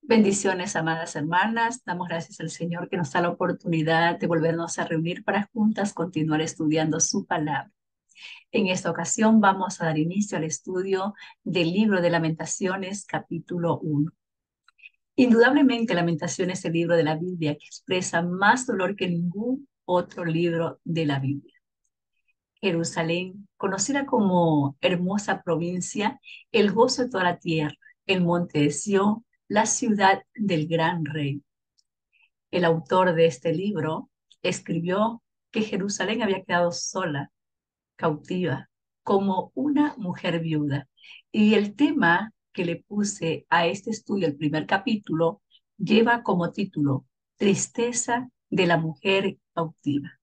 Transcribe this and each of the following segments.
Bendiciones, amadas hermanas. Damos gracias al Señor que nos da la oportunidad de volvernos a reunir para juntas continuar estudiando su palabra. En esta ocasión vamos a dar inicio al estudio del libro de Lamentaciones, capítulo 1. Indudablemente, Lamentaciones es el libro de la Biblia que expresa más dolor que ningún otro libro de la Biblia. Jerusalén, conocida como hermosa provincia, el gozo de toda la tierra, el monte de Sión, la ciudad del gran rey. El autor de este libro escribió que Jerusalén había quedado sola, cautiva, como una mujer viuda. Y el tema que le puse a este estudio, el primer capítulo, lleva como título Tristeza de la mujer cautiva.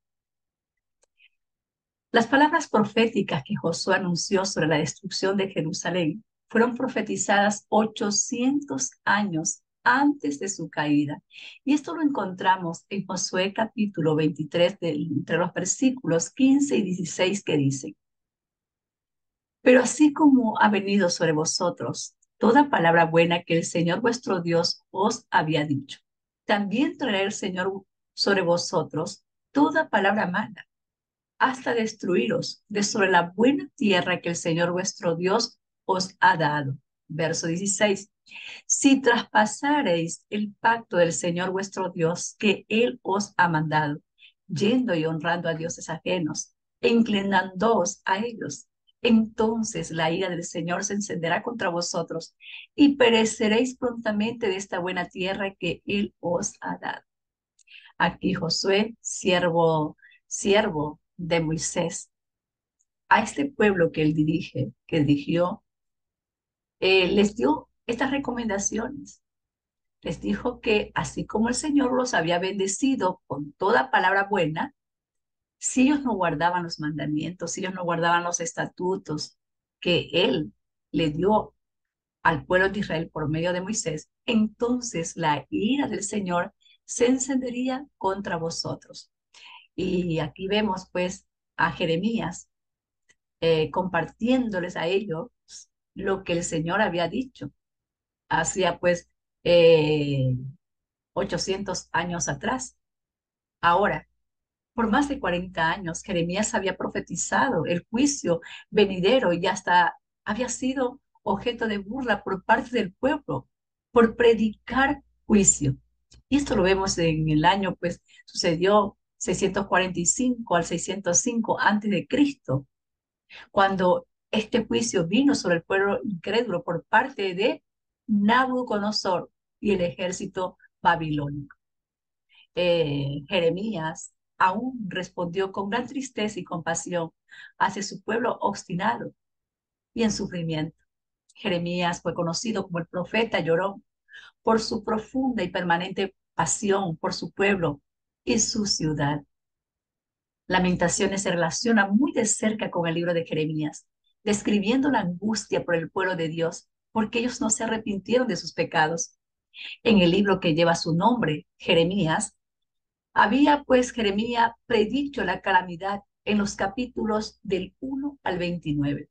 Las palabras proféticas que Josué anunció sobre la destrucción de Jerusalén fueron profetizadas 800 años antes de su caída. Y esto lo encontramos en Josué capítulo 23, entre los versículos 15 y 16 que dicen: Pero así como ha venido sobre vosotros toda palabra buena que el Señor vuestro Dios os había dicho, también traerá el Señor sobre vosotros toda palabra mala hasta destruiros de sobre la buena tierra que el Señor vuestro Dios os ha dado. Verso 16. Si traspasareis el pacto del Señor vuestro Dios que Él os ha mandado, yendo y honrando a dioses ajenos, e inclinándoos a ellos, entonces la ira del Señor se encenderá contra vosotros y pereceréis prontamente de esta buena tierra que Él os ha dado. Aquí Josué, siervo de Moisés, a este pueblo que él dirigió, les dio estas recomendaciones. Les dijo que así como el Señor los había bendecido con toda palabra buena, si ellos no guardaban los mandamientos, si ellos no guardaban los estatutos que Él le dio al pueblo de Israel por medio de Moisés, entonces la ira del Señor se encendería contra vosotros. Y aquí vemos pues a Jeremías compartiéndoles a ellos lo que el Señor había dicho. Hacía pues eh, 800 años atrás. Ahora, por más de 40 años, Jeremías había profetizado el juicio venidero y hasta había sido objeto de burla por parte del pueblo por predicar juicio. Y esto lo vemos en el año, pues sucedió 645 al 605 antes de Cristo, cuando este juicio vino sobre el pueblo incrédulo por parte de Nabucodonosor y el ejército babilónico. Jeremías aún respondió con gran tristeza y compasión hacia su pueblo obstinado y en sufrimiento. Jeremías fue conocido como el profeta llorón por su profunda y permanente pasión por su pueblo y su ciudad. Lamentaciones se relaciona muy de cerca con el libro de Jeremías, describiendo la angustia por el pueblo de Dios, porque ellos no se arrepintieron de sus pecados. En el libro que lleva su nombre, Jeremías, había pues Jeremías predicho la calamidad en los capítulos del 1 al 29.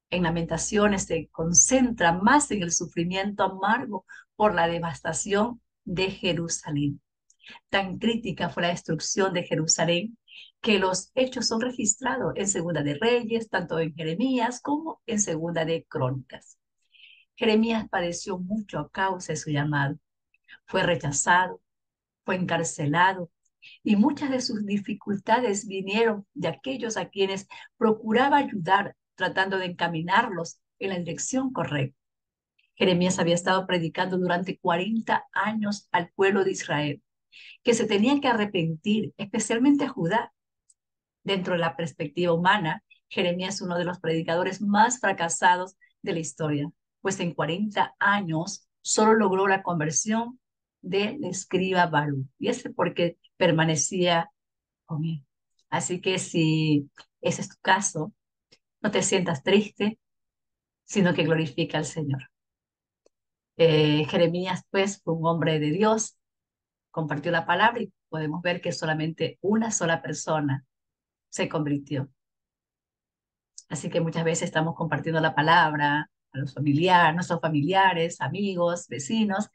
En Lamentaciones se concentra más en el sufrimiento amargo por la devastación de Jerusalén. Tan crítica fue la destrucción de Jerusalén que los hechos son registrados en Segunda de Reyes, tanto en Jeremías como en Segunda de Crónicas. Jeremías padeció mucho a causa de su llamado. Fue rechazado, fue encarcelado y muchas de sus dificultades vinieron de aquellos a quienes procuraba ayudar, tratando de encaminarlos en la dirección correcta. Jeremías había estado predicando durante 40 años al pueblo de Israel, que se tenían que arrepentir, especialmente a Judá. Dentro de la perspectiva humana, Jeremías es uno de los predicadores más fracasados de la historia, pues en 40 años solo logró la conversión del escriba Barú, y es porque permanecía con él. Así que si ese es tu caso, no te sientas triste, sino que glorifica al Señor. Jeremías, pues, fue un hombre de Dios, compartió la palabra y podemos ver que solamente una sola persona se convirtió. Así que muchas veces estamos compartiendo la palabra a los familiares, nuestros familiares, amigos, vecinos,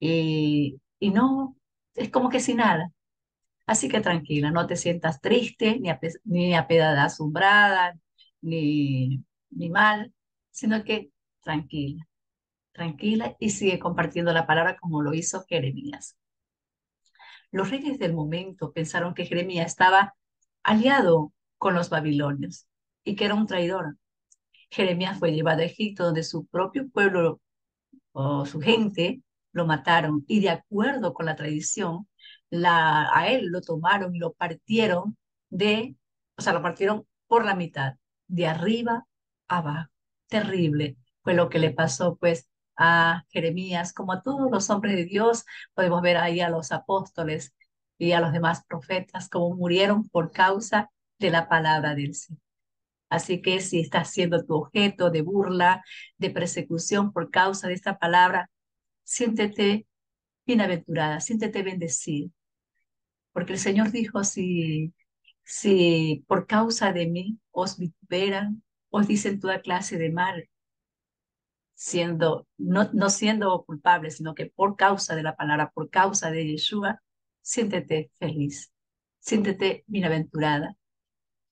y no, es como que sin nada. Así que tranquila, no te sientas triste, ni asombrada, ni mal, sino que tranquila, tranquila y sigue compartiendo la palabra como lo hizo Jeremías. Los reyes del momento pensaron que Jeremías estaba aliado con los babilonios y que era un traidor. Jeremías fue llevado a Egipto, donde su propio pueblo o su gente lo mataron y de acuerdo con la tradición, a él lo tomaron y lo partieron lo partieron por la mitad, de arriba a abajo. Terrible fue lo que le pasó pues a Jeremías, como a todos los hombres de Dios, podemos ver ahí a los apóstoles y a los demás profetas, como murieron por causa de la palabra del Señor. Así que si estás siendo tu objeto de burla, de persecución por causa de esta palabra, siéntete bienaventurada, siéntete bendecida, porque el Señor dijo, si por causa de mí os vituperan, os dicen toda clase de mal, no siendo culpable, sino que por causa de la palabra, por causa de Yeshua, siéntete feliz, siéntete bienaventurada.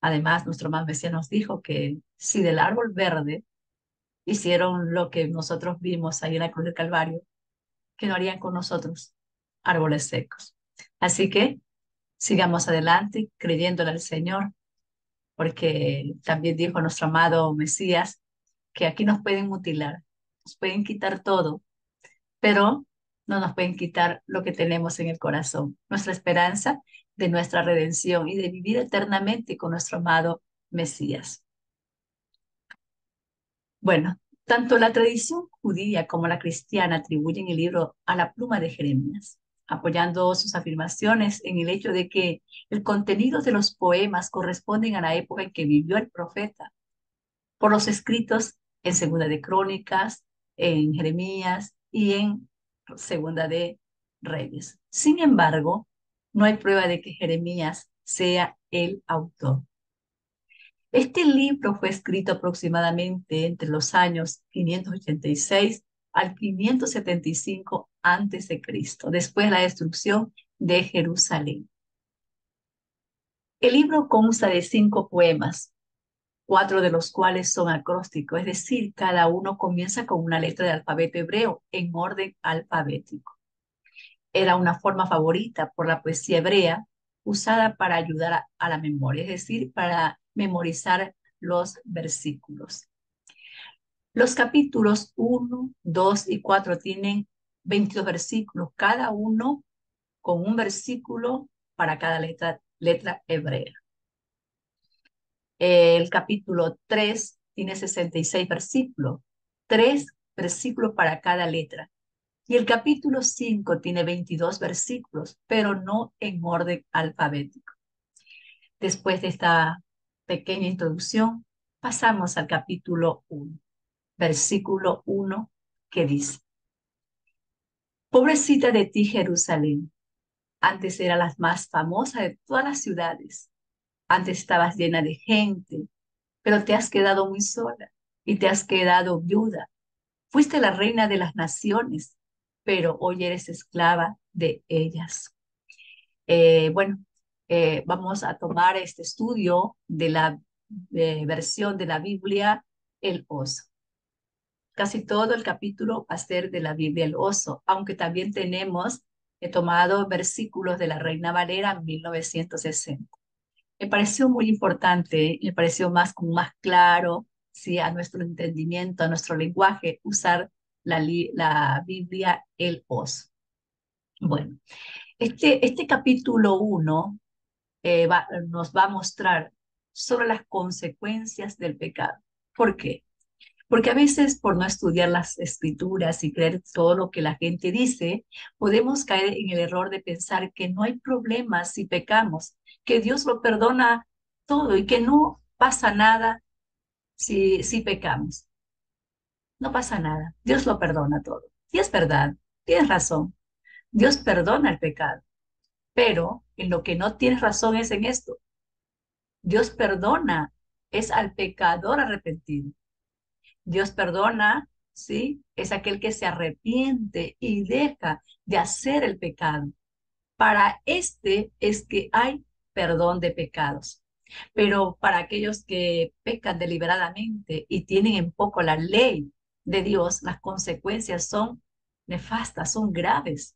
Además, nuestro más Mesías nos dijo que si del árbol verde hicieron lo que nosotros vimos ahí en la cruz del Calvario, que no harían con nosotros árboles secos. Así que sigamos adelante creyéndole al Señor, porque también dijo nuestro amado Mesías que aquí nos pueden mutilar, nos pueden quitar todo, pero no nos pueden quitar lo que tenemos en el corazón, nuestra esperanza de nuestra redención y de vivir eternamente con nuestro amado Mesías. Bueno, tanto la tradición judía como la cristiana atribuyen el libro a la pluma de Jeremías, apoyando sus afirmaciones en el hecho de que el contenido de los poemas corresponden a la época en que vivió el profeta, por los escritos en Segunda de Crónicas, en Jeremías y en Segunda de Reyes. Sin embargo, no hay prueba de que Jeremías sea el autor. Este libro fue escrito aproximadamente entre los años 586 al 575 a.C., después de la destrucción de Jerusalén. El libro consta de 5 poemas, 4 de los cuales son acrósticos, es decir, cada uno comienza con una letra del alfabeto hebreo en orden alfabético. Era una forma favorita por la poesía hebrea usada para ayudar a la memoria, es decir, para memorizar los versículos. Los capítulos 1, 2 y 4 tienen 22 versículos, cada uno con un versículo para cada letra hebrea. El capítulo 3 tiene 66 versículos, 3 versículos para cada letra. Y el capítulo 5 tiene 22 versículos, pero no en orden alfabético. Después de esta pequeña introducción, pasamos al capítulo 1, versículo 1, que dice: Pobrecita de ti, Jerusalén, antes era la más famosa de todas las ciudades, antes estabas llena de gente, pero te has quedado muy sola y te has quedado viuda. Fuiste la reina de las naciones, pero hoy eres esclava de ellas. Bueno, vamos a tomar este estudio de la versión de la Biblia, el oso. Casi todo el capítulo va a ser de la Biblia, el oso, aunque también he tomado versículos de la Reina Valera 1960. Me pareció muy importante, me pareció más claro, sí, a nuestro entendimiento, a nuestro lenguaje, usar la Biblia, el oso. Bueno, este capítulo 1 nos va a mostrar sobre las consecuencias del pecado. ¿Por qué? Porque a veces por no estudiar las escrituras y creer todo lo que la gente dice, podemos caer en el error de pensar que no hay problemas si pecamos, que Dios lo perdona todo y que no pasa nada si pecamos. No pasa nada, Dios lo perdona todo. Y es verdad, tienes razón, Dios perdona el pecado, pero en lo que no tienes razón es en esto. Dios perdona es al pecador arrepentido. Dios perdona ¿sí? Es aquel que se arrepiente y deja de hacer el pecado. Para este es que hay perdón de pecados. Pero para aquellos que pecan deliberadamente y tienen en poco la ley de Dios, las consecuencias son nefastas, son graves.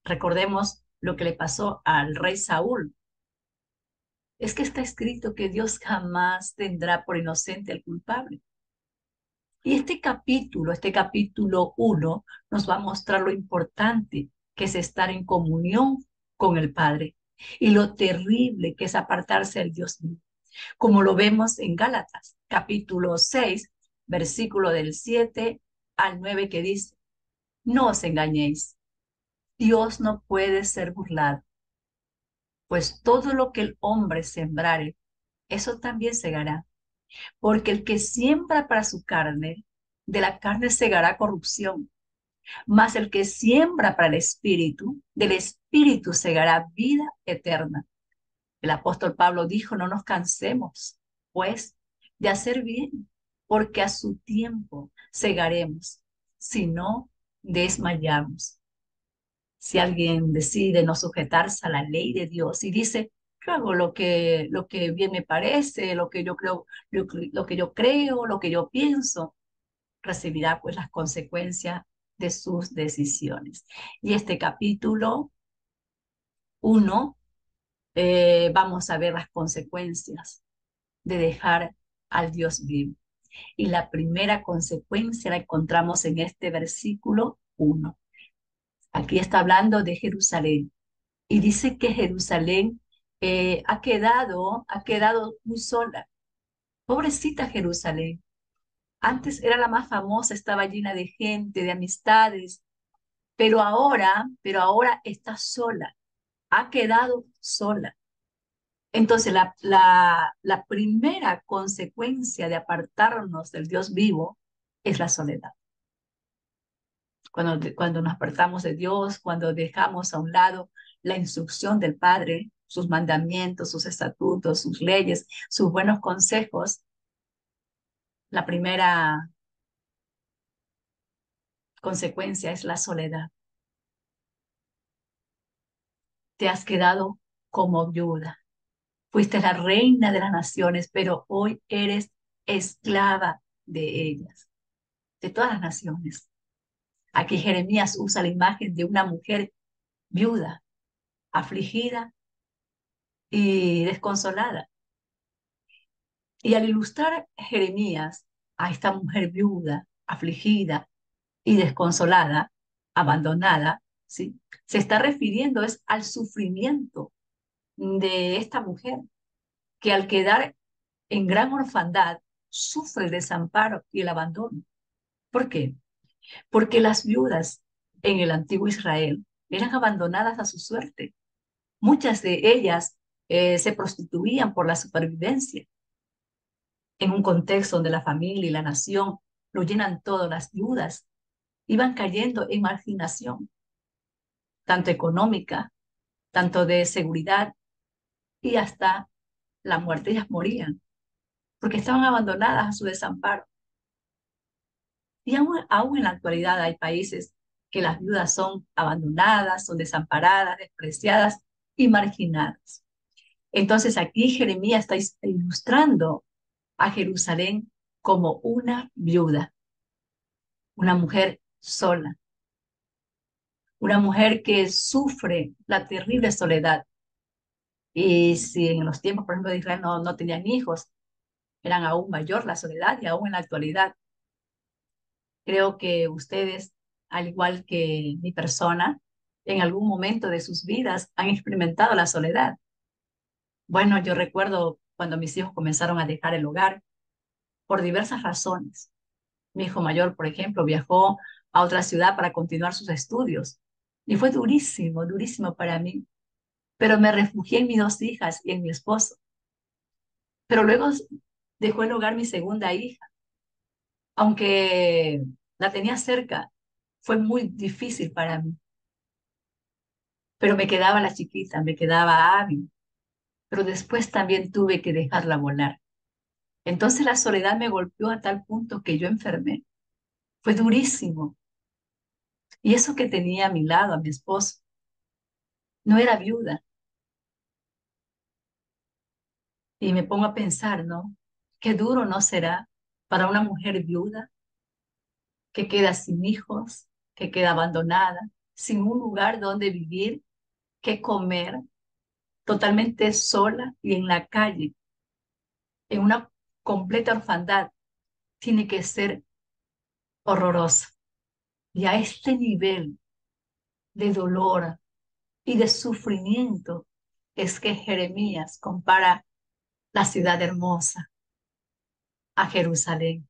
Recordemos lo que le pasó al rey Saúl. Es que está escrito que Dios jamás tendrá por inocente al culpable. Y este capítulo 1, nos va a mostrar lo importante que es estar en comunión con el Padre y lo terrible que es apartarse del Dios vivo, como lo vemos en Gálatas, capítulo 6, versículo del 7 al 9, que dice: no os engañéis, Dios no puede ser burlado, pues todo lo que el hombre sembrare, eso también segará. Porque el que siembra para su carne, de la carne segará corrupción, mas el que siembra para el espíritu, del espíritu segará vida eterna. El apóstol Pablo dijo: no nos cansemos, pues, de hacer bien, porque a su tiempo segaremos, si no desmayamos. Si alguien decide no sujetarse a la ley de Dios y dice: yo hago lo que bien me parece, lo que yo creo, lo que yo creo, lo que yo pienso, recibirá pues las consecuencias de sus decisiones. Y este capítulo 1, vamos a ver las consecuencias de dejar al Dios vivo. Y la primera consecuencia la encontramos en este versículo 1. Aquí está hablando de Jerusalén y dice que Jerusalén ha quedado muy sola. Pobrecita Jerusalén. Antes era la más famosa, estaba llena de gente, de amistades, pero ahora está sola, ha quedado sola. Entonces, la primera consecuencia de apartarnos del Dios vivo es la soledad. Cuando nos apartamos de Dios, cuando dejamos a un lado la instrucción del Padre, sus mandamientos, sus estatutos, sus leyes, sus buenos consejos, la primera consecuencia es la soledad. Te has quedado como viuda. Fuiste la reina de las naciones, pero hoy eres esclava de ellas, de todas las naciones. Aquí Jeremías usa la imagen de una mujer viuda, afligida y desconsolada. Y al ilustrar Jeremías a esta mujer viuda, afligida y desconsolada, abandonada, ¿sí? Se está refiriendo es al sufrimiento de esta mujer, que al quedar en gran orfandad sufre el desamparo y el abandono. ¿Por qué? Porque las viudas en el antiguo Israel eran abandonadas a su suerte. Muchas de ellas se prostituían por la supervivencia. En un contexto donde la familia y la nación lo llenan todo, las viudas iban cayendo en marginación, tanto económica, tanto de seguridad y hasta la muerte. Ellas morían porque estaban abandonadas a su desamparo. Y aún en la actualidad hay países que las viudas son abandonadas, son desamparadas, despreciadas y marginadas. Entonces aquí Jeremías está ilustrando a Jerusalén como una viuda, una mujer sola, una mujer que sufre la terrible soledad. Y si en los tiempos, por ejemplo, de Israel no tenían hijos, eran aún mayor la soledad, y aún en la actualidad. Creo que ustedes, al igual que mi persona, en algún momento de sus vidas han experimentado la soledad. Bueno, yo recuerdo cuando mis hijos comenzaron a dejar el hogar por diversas razones. Mi hijo mayor, por ejemplo, viajó a otra ciudad para continuar sus estudios y fue durísimo, durísimo para mí. Pero me refugié en mis dos hijas y en mi esposo. Pero luego dejó el hogar mi segunda hija, aunque la tenía cerca, fue muy difícil para mí. Pero me quedaba la chiquita, me quedaba Abby, pero después también tuve que dejarla volar. Entonces la soledad me golpeó a tal punto que yo enfermé. Fue durísimo. Y eso que tenía a mi lado, a mi esposo, no era viuda. Y me pongo a pensar, ¿no? Qué duro no será para una mujer viuda que queda sin hijos, que queda abandonada, sin un lugar donde vivir, que comer, totalmente sola y en la calle, en una completa orfandad. Tiene que ser horroroso. Y a este nivel de dolor y de sufrimiento es que Jeremías compara la ciudad hermosa a Jerusalén.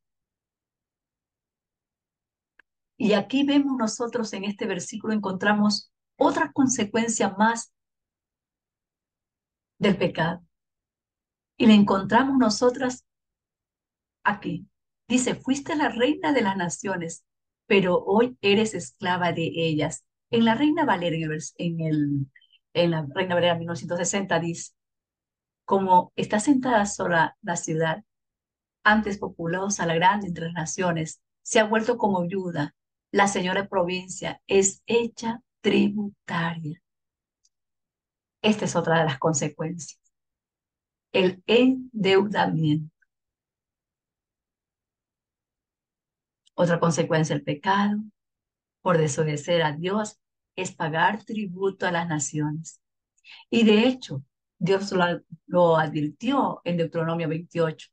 Y aquí vemos nosotros en este versículo, encontramos otra consecuencia más del pecado. Y la encontramos nosotras aquí. Dice, fuiste la reina de las naciones, pero hoy eres esclava de ellas. En la Reina Valera, en la Reina Valera 1960 dice, como está sentada sola la ciudad, antes populosa, la grande entre las naciones, se ha vuelto como viuda. La señora de provincia es hecha tributaria. Esta es otra de las consecuencias, el endeudamiento. Otra consecuencia del pecado, por desobedecer a Dios, es pagar tributo a las naciones. Y de hecho, Dios lo advirtió en Deuteronomio 28.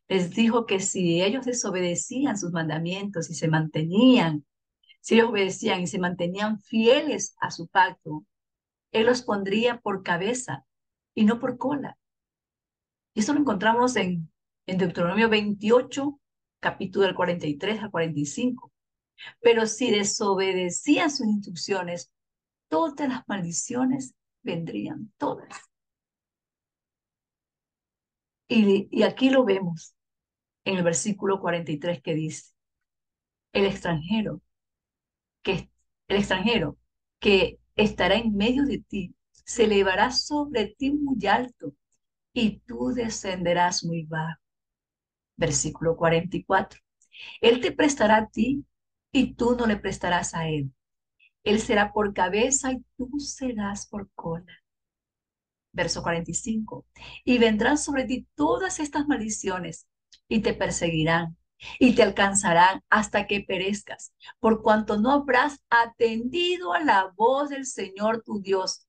Les dijo que si ellos desobedecían sus mandamientos y se mantenían, si ellos obedecían y se mantenían fieles a su pacto, Él los pondría por cabeza y no por cola. Y eso lo encontramos en Deuteronomio 28, capítulo del 43 al 45. Pero si desobedecían sus instrucciones, todas las maldiciones vendrían, todas. Y aquí lo vemos en el versículo 43 que dice, el extranjero que, el extranjero que estará en medio de ti, se elevará sobre ti muy alto y tú descenderás muy bajo. Versículo 44. Él te prestará a ti y tú no le prestarás a él. Él será por cabeza y tú serás por cola. Verso 45. Y vendrán sobre ti todas estas maldiciones y te perseguirán y te alcanzarán hasta que perezcas, por cuanto no habrás atendido a la voz del Señor tu Dios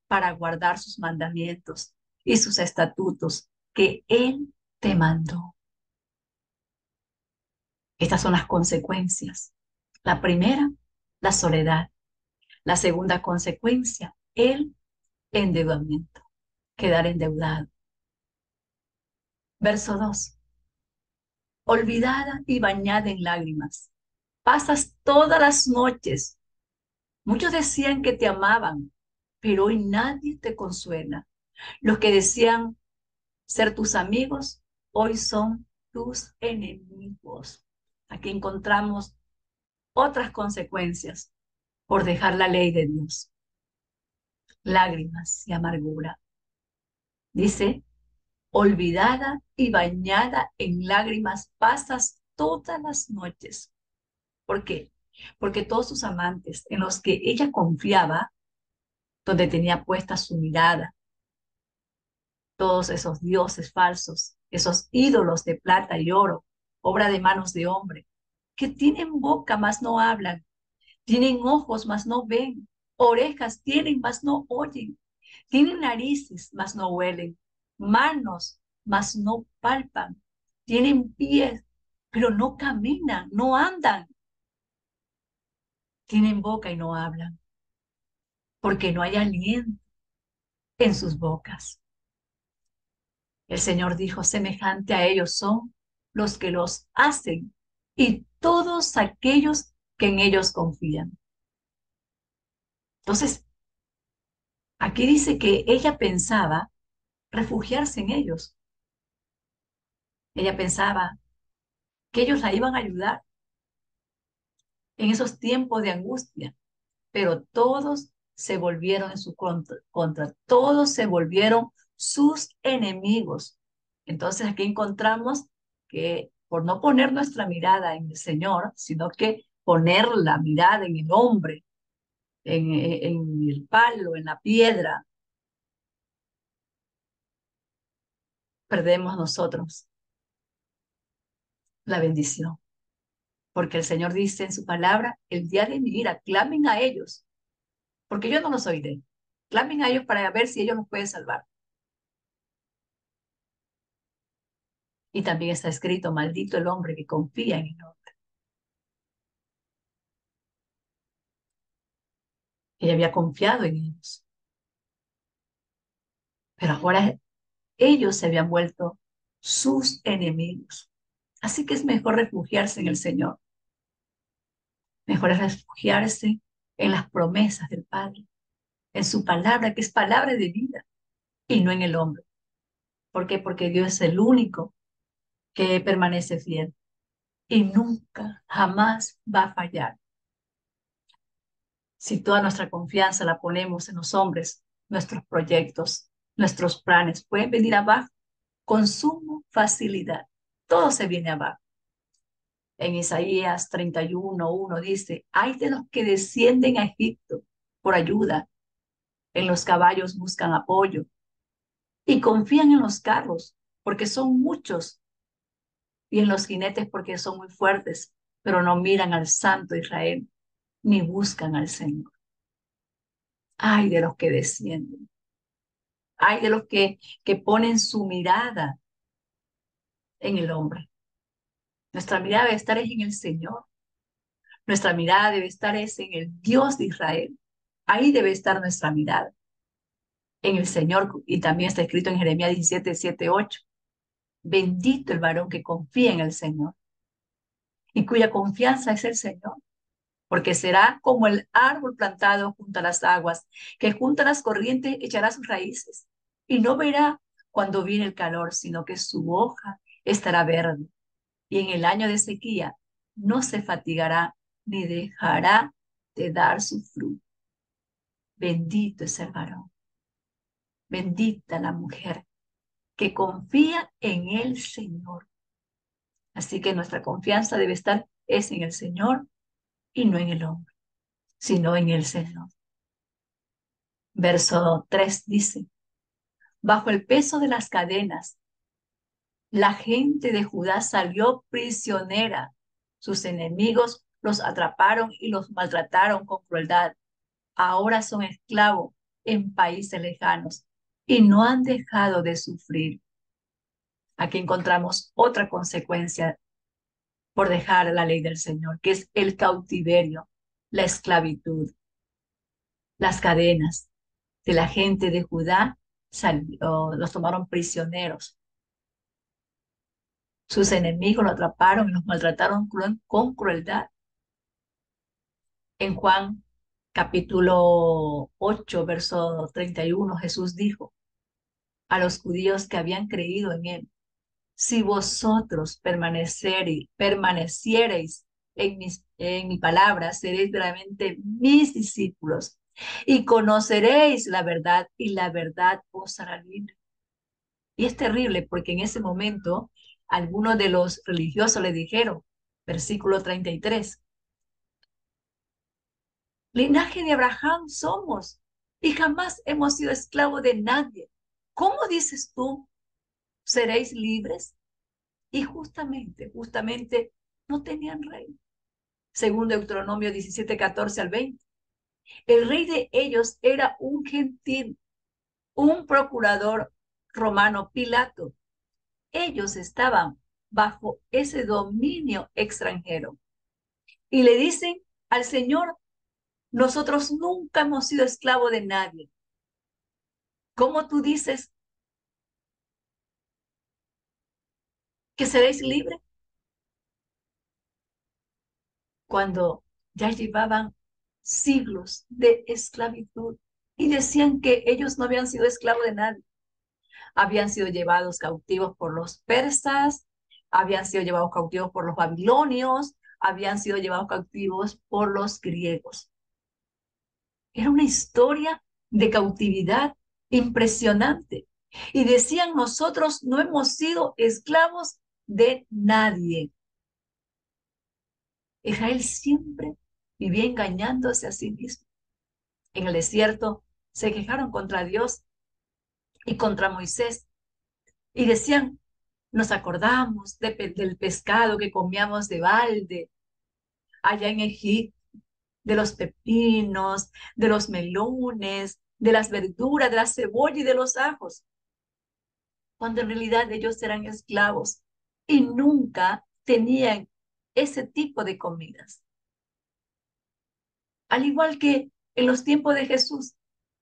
para guardar sus mandamientos y sus estatutos que Él te mandó. Estas son las consecuencias. La primera, la soledad. La segunda consecuencia, el endeudamiento, quedar endeudado. Verso 2. Olvidada y bañada en lágrimas. Pasas todas las noches. Muchos decían que te amaban, pero hoy nadie te consuela. Los que decían ser tus amigos, hoy son tus enemigos. Aquí encontramos otras consecuencias por dejar la ley de Dios. Lágrimas y amargura. Dice, olvidada y bañada en lágrimas pasas todas las noches. ¿Por qué? Porque todos sus amantes en los que ella confiaba, donde tenía puesta su mirada, todos esos dioses falsos, esos ídolos de plata y oro, obra de manos de hombre, que tienen boca mas no hablan, tienen ojos mas no ven, orejas tienen mas no oyen, tienen narices mas no huelen, manos mas no palpan, tienen pies pero no caminan, no andan, tienen boca y no hablan, porque no hay aliento en sus bocas. El Señor dijo, semejante a ellos son los que los hacen y todos aquellos que en ellos confían. Entonces, aquí dice que ella pensaba refugiarse en ellos. Ella pensaba que ellos la iban a ayudar en esos tiempos de angustia, pero todos se volvieron en su contra, todos se volvieron sus enemigos. Entonces aquí encontramos que por no poner nuestra mirada en el Señor, sino que poner la mirada en el hombre, en el palo, en la piedra, perdemos nosotros la bendición. Porque el Señor dice en su palabra, el día de mi ira, clamen a ellos, porque yo no los oiré. Clamen a ellos para ver si ellos los pueden salvar. Y también está escrito, maldito el hombre que confía en el hombre. Ella había confiado en ellos, pero ahora ellos se habían vuelto sus enemigos. Así que es mejor refugiarse en el Señor. Mejor es refugiarse en las promesas del Padre, en su palabra, que es palabra de vida, y no en el hombre. ¿Por qué? Porque Dios es el único que permanece fiel y nunca, jamás va a fallar. Si toda nuestra confianza la ponemos en los hombres, nuestros proyectos, nuestros planes pueden venir abajo con suma facilidad. Todo se viene abajo. En Isaías 31:1 dice, hay de los que descienden a Egipto por ayuda, en los caballos buscan apoyo y confían en los carros porque son muchos y en los jinetes porque son muy fuertes, pero no miran al Santo Israel ni buscan al Señor. Ay de los que descienden, ay de los que ponen su mirada en el hombre. Nuestra mirada debe estar en el Señor. Nuestra mirada debe estar en el Dios de Israel. Ahí debe estar nuestra mirada, en el Señor. Y también está escrito en Jeremías 17:7-8. Bendito el varón que confía en el Señor y cuya confianza es el Señor, porque será como el árbol plantado junto a las aguas, que junto a las corrientes echará sus raíces y no verá cuando viene el calor, sino que su hoja estará verde y en el año de sequía no se fatigará ni dejará de dar su fruto. Bendito es el varón, bendita la mujer que confía en el Señor. Así que nuestra confianza debe estar es en el Señor y no en el hombre, sino en el Señor. Verso 3 dice, bajo el peso de las cadenas, la gente de Judá salió prisionera. Sus enemigos los atraparon y los maltrataron con crueldad. Ahora son esclavos en países lejanos y no han dejado de sufrir. Aquí encontramos otra consecuencia por dejar la ley del Señor, que es el cautiverio, la esclavitud, las cadenas de la gente de Judá los tomaron prisioneros. Sus enemigos lo atraparon y los maltrataron con crueldad. En Juan capítulo 8, verso 31, Jesús dijo a los judíos que habían creído en él, si vosotros permaneciereis en mi palabra, seréis verdaderamente mis discípulos y conoceréis la verdad y la verdad os hará libre. Y es terrible porque en ese momento algunos de los religiosos le dijeron, versículo 33, linaje de Abraham somos y jamás hemos sido esclavos de nadie. ¿Cómo dices tú, seréis libres? Y justamente no tenían rey. Según Deuteronomio 17:14-20. El rey de ellos era un gentil, un procurador romano, Pilato. Ellos estaban bajo ese dominio extranjero. Y le dicen al Señor, nosotros nunca hemos sido esclavos de nadie. ¿Cómo tú dices que seréis libres? Cuando ya llevaban siglos de esclavitud y decían que ellos no habían sido esclavos de nadie. Habían sido llevados cautivos por los persas, habían sido llevados cautivos por los babilonios, habían sido llevados cautivos por los griegos. Era una historia de cautividad impresionante. Y decían, nosotros no hemos sido esclavos de nadie. Israel siempre vivía engañándose a sí mismo. En el desierto se quejaron contra Dios y contra Moisés y decían, nos acordamos del pescado que comíamos de balde allá en Egipto, de los pepinos, de los melones, de las verduras, de la cebolla y de los ajos, cuando en realidad ellos eran esclavos y nunca tenían ese tipo de comidas. Al igual que en los tiempos de Jesús,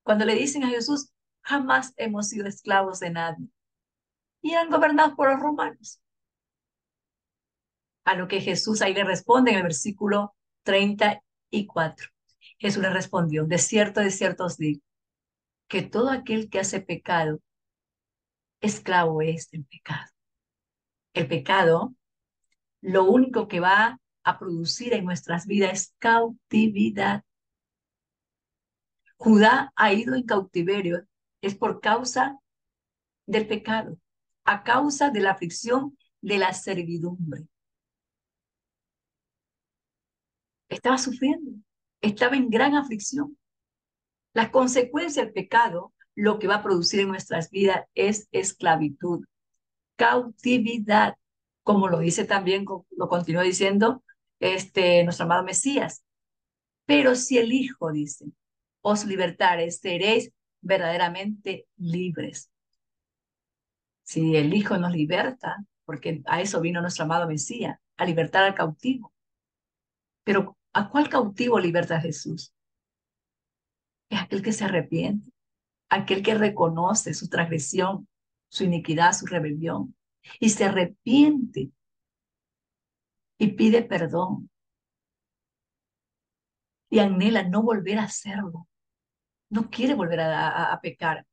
cuando le dicen a Jesús, jamás hemos sido esclavos de nadie. Y eran gobernados por los romanos. A lo que Jesús ahí le responde en el versículo 34. Jesús le respondió, de cierto os digo, que todo aquel que hace pecado, esclavo es del pecado. El pecado, lo único que va a producir en nuestras vidas es cautividad. Judá ha ido en cautiverio, es por causa del pecado, a causa de la aflicción de la servidumbre. Estaba sufriendo, estaba en gran aflicción. La consecuencia del pecado, lo que va a producir en nuestras vidas es esclavitud, cautividad, como lo dice también, lo continúa diciendo nuestro amado Mesías. Pero si el Hijo, dice, os libertares, seréis verdaderamente libres. Si el Hijo nos liberta, porque a eso vino nuestro amado Mesías, a libertar al cautivo. Pero ¿a cuál cautivo liberta Jesús? Es aquel que se arrepiente, aquel que reconoce su transgresión, su iniquidad, su rebelión, y se arrepiente y pide perdón y anhela no volver a hacerlo. No quiere volver a pecar.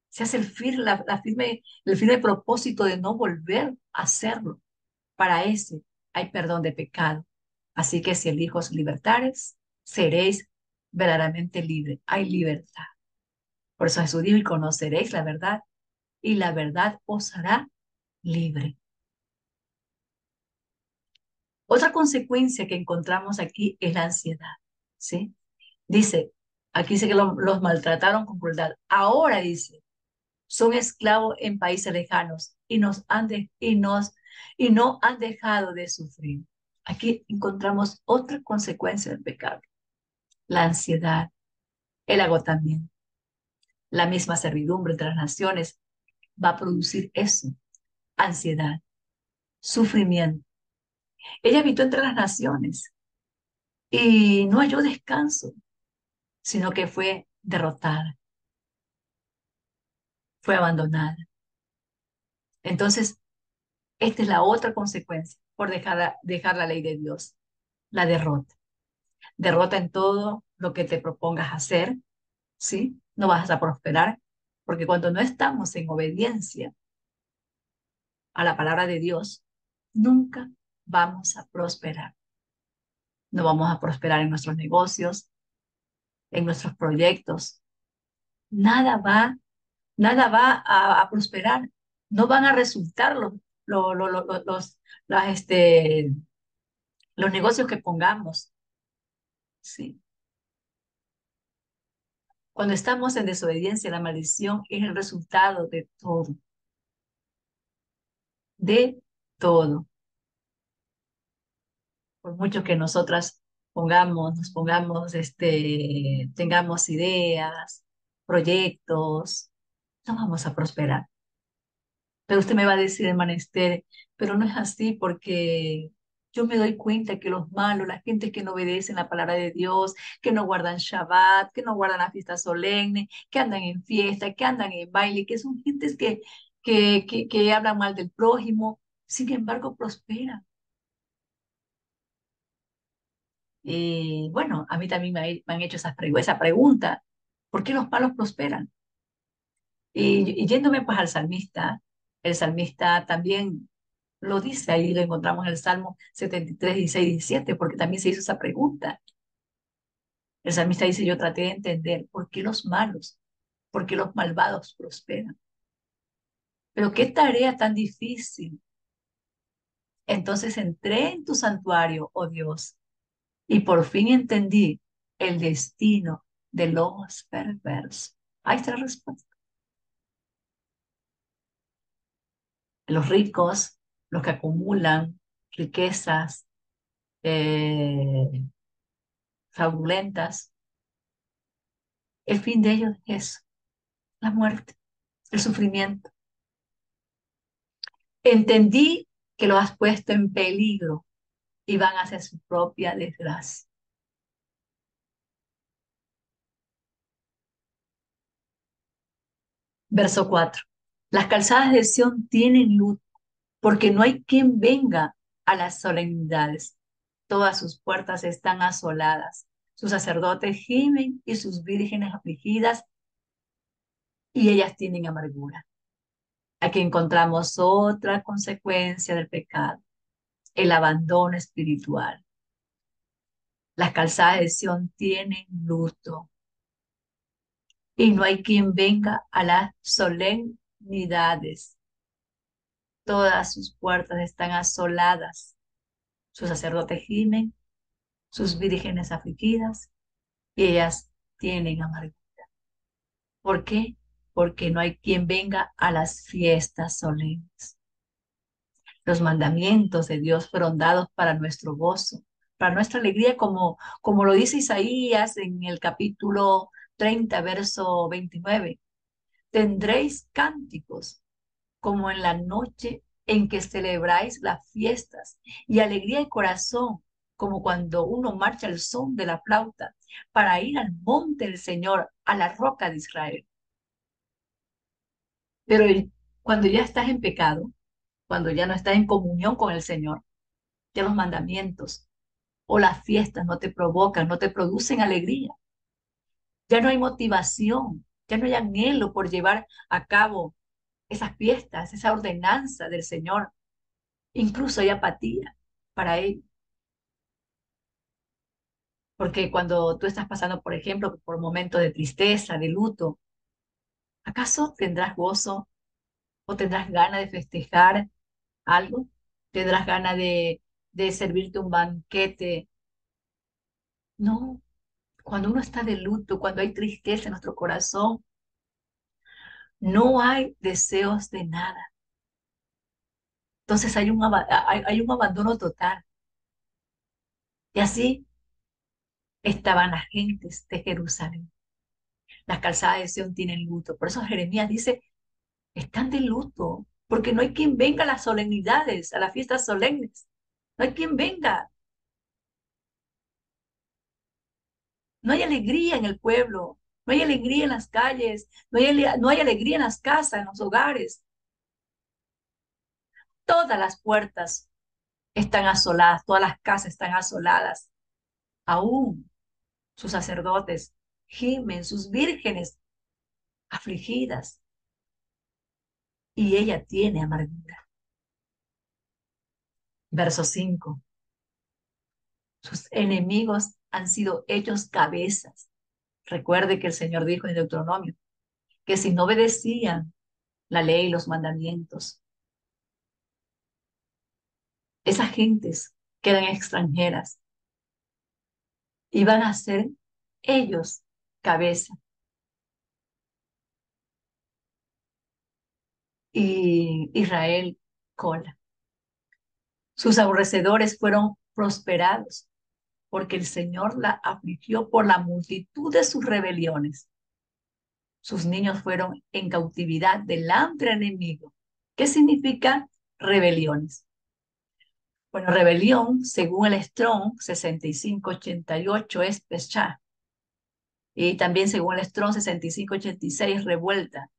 Se hace el firme propósito de no volver a hacerlo. Para ese hay perdón de pecado. Así que si el Hijo os libertares, seréis verdaderamente libres. Hay libertad. Por eso Jesús dijo, y conoceréis la verdad, y la verdad os hará libre. Otra consecuencia que encontramos aquí es la ansiedad, ¿sí? Dice, aquí dice que los maltrataron con crueldad. Ahora dice, son esclavos en países lejanos y no han dejado de sufrir. Aquí encontramos otra consecuencia del pecado, la ansiedad, el agotamiento, la misma servidumbre entre las naciones va a producir eso, ansiedad, sufrimiento. Ella habitó entre las naciones y no halló descanso, sino que fue derrotada, fue abandonada. Entonces, esta es la otra consecuencia por dejar la ley de Dios, la derrota. Derrota en todo lo que te propongas hacer, ¿sí? No vas a prosperar, porque cuando no estamos en obediencia a la palabra de Dios, nunca vamos a prosperar. No vamos a prosperar en nuestros negocios, en nuestros proyectos. Nada va, nada va a prosperar. No van a resultar las, los negocios que pongamos, ¿sí? Cuando estamos en desobediencia, la maldición es el resultado de todo. Por mucho que nosotras tengamos ideas, proyectos, no vamos a prosperar. Pero usted me va a decir, hermana Esther, pero no es así porque yo me doy cuenta que los malos, la gente que no obedecen la palabra de Dios, que no guardan Shabbat, que no guardan la fiesta solemne, que andan en fiesta, que andan en baile, que son gentes que hablan mal del prójimo, sin embargo prosperan. Y bueno, a mí también me han hecho esa pregunta, ¿por qué los malos prosperan? Y yéndome pues al salmista, el salmista también lo dice, ahí lo encontramos en el Salmo 73, 16, 17, porque también se hizo esa pregunta. El salmista dice, yo traté de entender por qué los malos, por qué los malvados prosperan. Pero qué tarea tan difícil Entonces entré en tu santuario, oh Dios, y por fin entendí el destino de los perversos. Ahí está la respuesta. Los ricos, los que acumulan riquezas eh, fraudulentas, el fin de ellos es la muerte, el sufrimiento. Entendí que lo has puesto en peligro y van hacia su propia desgracia. Verso 4. Las calzadas de Sión tienen luz, porque no hay quien venga a las solemnidades. Todas sus puertas están asoladas. Sus sacerdotes gimen y sus vírgenes afligidas, y ellas tienen amargura. Aquí encontramos otra consecuencia del pecado, el abandono espiritual. Las calzadas de Sión tienen luto y no hay quien venga a las solemnidades. Todas sus puertas están asoladas. Sus sacerdotes gimen, sus vírgenes afligidas, y ellas tienen amargura. ¿Por qué? Porque no hay quien venga a las fiestas solemnes. Los mandamientos de Dios fueron dados para nuestro gozo, para nuestra alegría, como lo dice Isaías en el capítulo 30, verso 29. Tendréis cánticos como en la noche en que celebráis las fiestas, y alegría de corazón, como cuando uno marcha al son de la flauta para ir al monte del Señor, a la roca de Israel. Pero cuando ya estás en pecado, cuando ya no estás en comunión con el Señor, ya los mandamientos o las fiestas no te provocan, no te producen alegría. Ya no hay motivación, ya no hay anhelo por llevar a cabo esas fiestas, esa ordenanza del Señor. Incluso hay apatía para ello. Porque cuando tú estás pasando, por ejemplo, por momentos de tristeza, de luto, ¿acaso tendrás gozo o tendrás ganas de festejar algo? ¿Tendrás ganas de servirte un banquete? No, cuando uno está de luto, cuando hay tristeza en nuestro corazón, no hay deseos de nada. Entonces hay un abandono total. Y así estaban las gentes de Jerusalén. Las calzadas de Sión tienen luto. Por eso Jeremías dice, están de luto, porque no hay quien venga a las solemnidades, a las fiestas solemnes. No hay quien venga. No hay alegría en el pueblo. No hay alegría en las calles. No hay alegría en las casas, en los hogares. Todas las puertas están asoladas, todas las casas están asoladas. Aún sus sacerdotes gimen, sus vírgenes afligidas, y ella tiene amargura. Verso 5. Sus enemigos han sido hechos cabezas. Recuerde que el Señor dijo en Deuteronomio que si no obedecían la ley y los mandamientos, esas gentes que eran extranjeras iban a ser ellos cabeza, y Israel cola. Sus aborrecedores fueron prosperados porque el Señor la afligió por la multitud de sus rebeliones. Sus niños fueron en cautividad delante del enemigo. ¿Qué significa rebeliones? Bueno, rebelión, según el Strong 6588, es pechá. Y también según el Strong 6586, revuelta.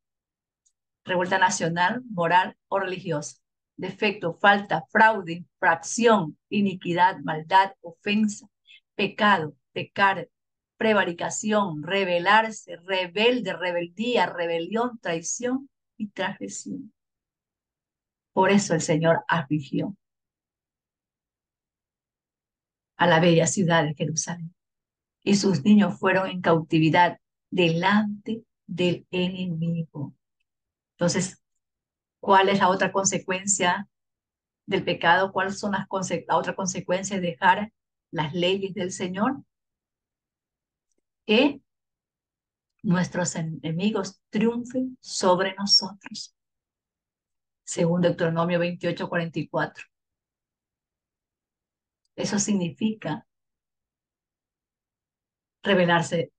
Revuelta nacional, moral o religiosa. Defecto, falta, fraude, infracción, iniquidad, maldad, ofensa, pecado, pecar, prevaricación, rebelarse, rebelde, rebeldía, rebelión, traición y transgresión. Por eso el Señor afligió a la bella ciudad de Jerusalén, y sus niños fueron en cautividad delante del enemigo. Entonces, ¿cuál es la otra consecuencia del pecado, ¿cuáles son la otra consecuencia de dejar las leyes del Señor? Que nuestros enemigos triunfen sobre nosotros, según Deuteronomio 28:44. Eso significa rebelarse